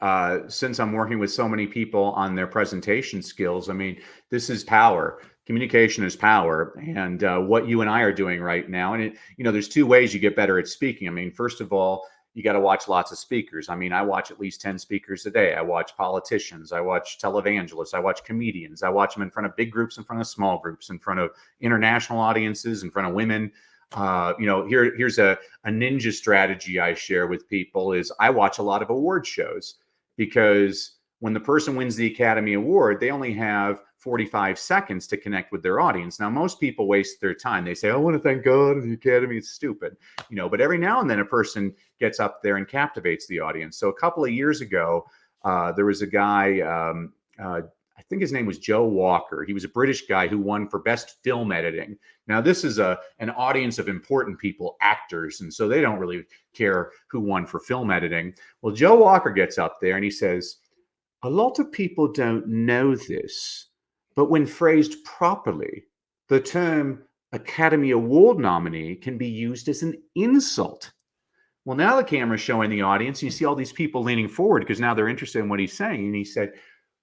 since I'm working with so many people on their presentation skills, I mean, this is power. Communication is power, and what you and I are doing right now. And there's two ways you get better at speaking. I mean, first of all, you got to watch lots of speakers. I mean, I watch at least 10 speakers a day. I watch politicians. I watch televangelists. I watch comedians. I watch them in front of big groups, in front of small groups, in front of international audiences, in front of women. Here's a ninja strategy I share with people is I watch a lot of award shows, because when the person wins the Academy Award, they only have 45 seconds to connect with their audience. Now, most people waste their time. They say, I want to thank God and the Academy. It's stupid, but every now and then a person gets up there and captivates the audience. So a couple of years ago, there was a guy, I think his name was Joe Walker. He was a British guy who won for best film editing. Now, this is an audience of important people, actors, and so they don't really care who won for film editing. Well, Joe Walker gets up there and he says, a lot of people don't know this, but when phrased properly, the term Academy Award nominee can be used as an insult. Well, now the camera's showing the audience, and you see all these people leaning forward because now they're interested in what he's saying. And he said,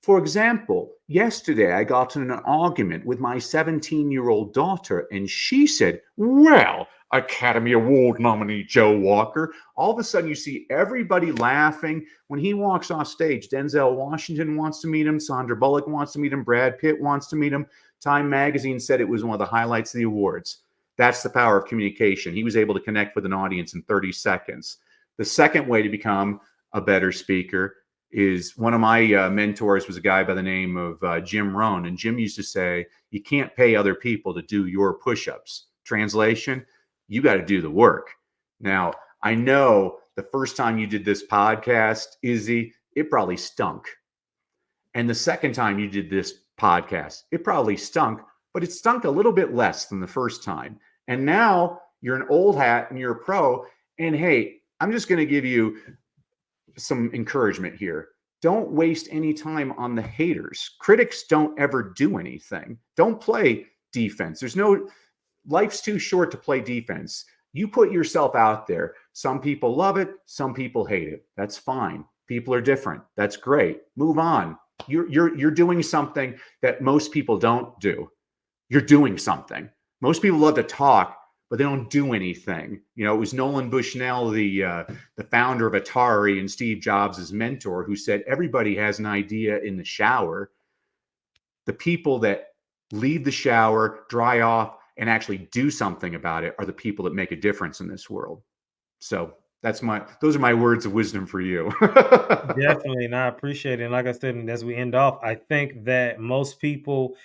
for example, yesterday I got in an argument with my 17-year-old daughter, and she said, well, Academy Award nominee Joe Walker. All of a sudden, you see everybody laughing. When he walks off stage, Denzel Washington wants to meet him. Sandra Bullock wants to meet him. Brad Pitt wants to meet him. Time magazine said it was one of the highlights of the awards. That's the power of communication. He was able to connect with an audience in 30 seconds. The second way to become a better speaker is, one of my mentors was a guy by the name of Jim Rohn. And Jim used to say, you can't pay other people to do your push-ups. Translation, you got to do the work. Now, I know the first time you did this podcast, Izzy, it probably stunk. And the second time you did this podcast, it probably stunk, but it stunk a little bit less than the first time. And now you're an old hat and you're a pro. And hey, I'm just going to give you some encouragement here. Don't waste any time on the haters. Critics don't ever do anything. Don't play defense. Life's too short to play defense. You put yourself out there. Some people love it. Some people hate it. That's fine. People are different. That's great. Move on. You're doing something that most people don't do. You're doing something. Most people love to talk, but they don't do anything. It was Nolan Bushnell, the founder of Atari and Steve Jobs' mentor, who said everybody has an idea in the shower. The people that leave the shower, dry off, and actually do something about it are the people that make a difference in this world. So those are my words of wisdom for you.
Definitely, and I appreciate it. And like I said, and as we end off, I think that most people,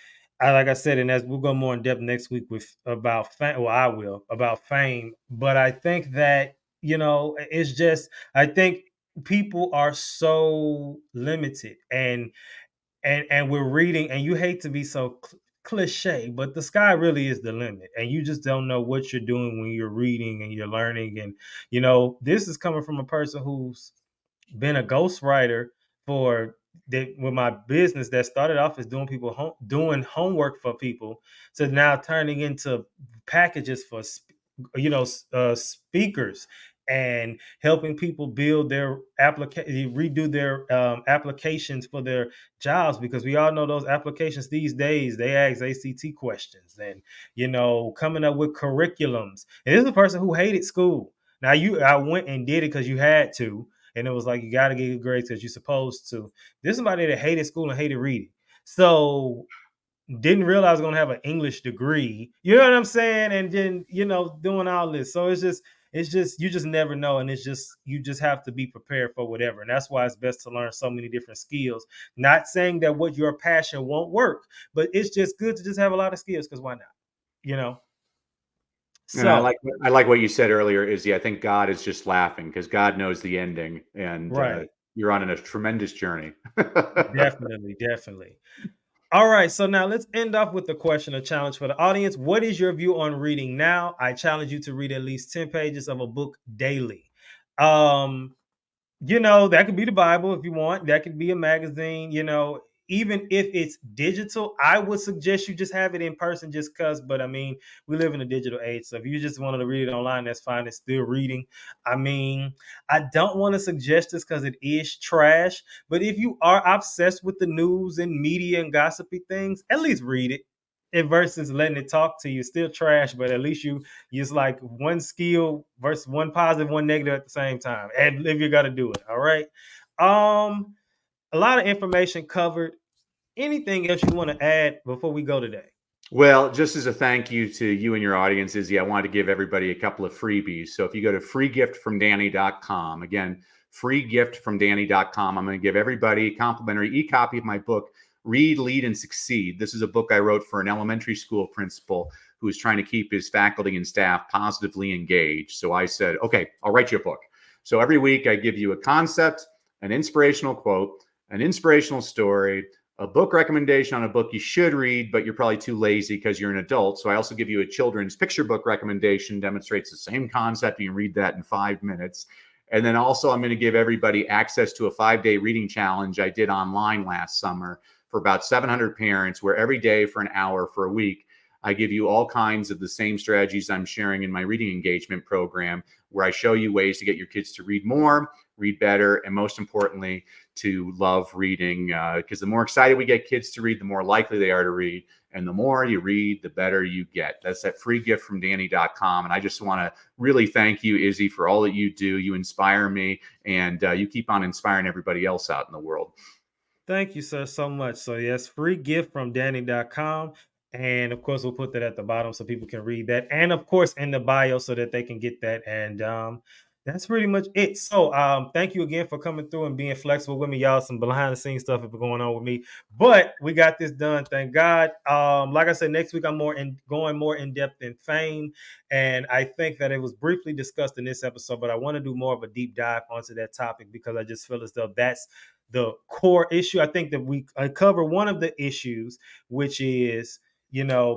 like I said, and as we'll go more in depth next week with about fame, well, I will about fame. But I think that it's just I think people are so limited, and we're reading, and you hate to be so cliche, but the sky really is the limit, and you just don't know what you're doing when you're reading and you're learning. And this is coming from a person who's been a ghostwriter for with my business that started off as doing homework for people, to now turning into packages for speakers, and helping people build their redo their applications for their jobs, because we all know those applications these days, they ask ACT questions, and coming up with curriculums. And this is a person who hated school. Now I went and did it because you had to, and it was like, you got to get good grades because you're supposed to. This is somebody that hated school and hated reading, so didn't realize I was gonna have an English degree. You know what I'm saying? And then doing all this. So it's just you just never know, and it's just you just have to be prepared for whatever. And that's why it's best to learn so many different skills. Not saying that what your passion won't work, but it's just good to just have a lot of skills, because why not? You know.
And I
So
like what you said earlier, Izzy. I think God is just laughing because God knows the ending, and
right.
you're on a tremendous journey.
Definitely, definitely. All right, so now let's end off with the question, a challenge for the audience. What is your view on reading now? I challenge you to read at least 10 pages of a book daily. Um, that could be the Bible if you want. That could be a magazine. Even if it's digital, I would suggest you just have it in person just because. But I mean, we live in a digital age. So if you just wanted to read it online, that's fine. It's still reading. I mean, I don't want to suggest this because it is trash. But if you are obsessed with the news and media and gossipy things, at least read it. Versus letting it talk to you, still trash, but at least you use like one skill versus one positive, one negative at the same time. And if you got to do it, all right. A lot of information covered. Anything else you want to add before we go today?
Well, just as a thank you to you and your audience, Izzy, I wanted to give everybody a couple of freebies. So if you go to freegiftfromdanny.com, again, freegiftfromdanny.com, I'm going to give everybody a complimentary e-copy of my book, Read, Lead, and Succeed. This is a book I wrote for an elementary school principal who is trying to keep his faculty and staff positively engaged. So I said, okay, I'll write you a book. So every week I give you a concept, an inspirational quote, an inspirational story, a book recommendation on a book you should read, but you're probably too lazy because you're an adult. So I also give you a children's picture book recommendation, demonstrates the same concept. You can read that in 5 minutes. And then also I'm going to give everybody access to a 5-day reading challenge I did online last summer for about 700 parents, where every day for an hour for a week, I give you all kinds of the same strategies I'm sharing in my reading engagement program, where I show you ways to get your kids to read more, read better, and most importantly, to love reading. Because the more excited we get kids to read, the more likely they are to read. And the more you read, the better you get. That's that freegiftfromdanny.com. And I just want to really thank you, Izzy, for all that you do. You inspire me, and you keep on inspiring everybody else out in the world.
Thank you, sir, so much. So, yes, free gift from Danny.com. And of course, we'll put that at the bottom so people can read that. And of course, in the bio so that they can get that. And that's pretty much it. So, thank you again for coming through and being flexible with me, y'all. Some behind the scenes stuff has been going on with me, but we got this done. Thank God. Like I said, next week I'm going more in depth in fame. And I think that it was briefly discussed in this episode, but I want to do more of a deep dive onto that topic because I just feel as though that's the core issue. I think that we cover one of the issues, which is,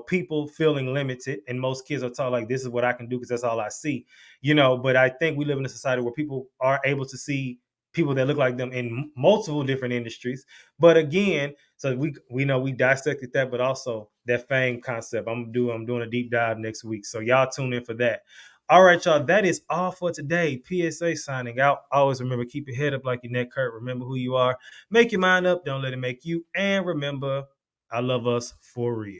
people feeling limited, and most kids are taught like, this is what I can do because that's all I see, but I think we live in a society where people are able to see people that look like them in multiple different industries. But again, so we know we dissected that, but also that fame concept. I'm doing a deep dive next week. So y'all tune in for that. All right, y'all. That is all for today. PSA signing out. Always remember, keep your head up like your neck hurt. Remember who you are. Make your mind up. Don't let it make you. And remember, I love us for real.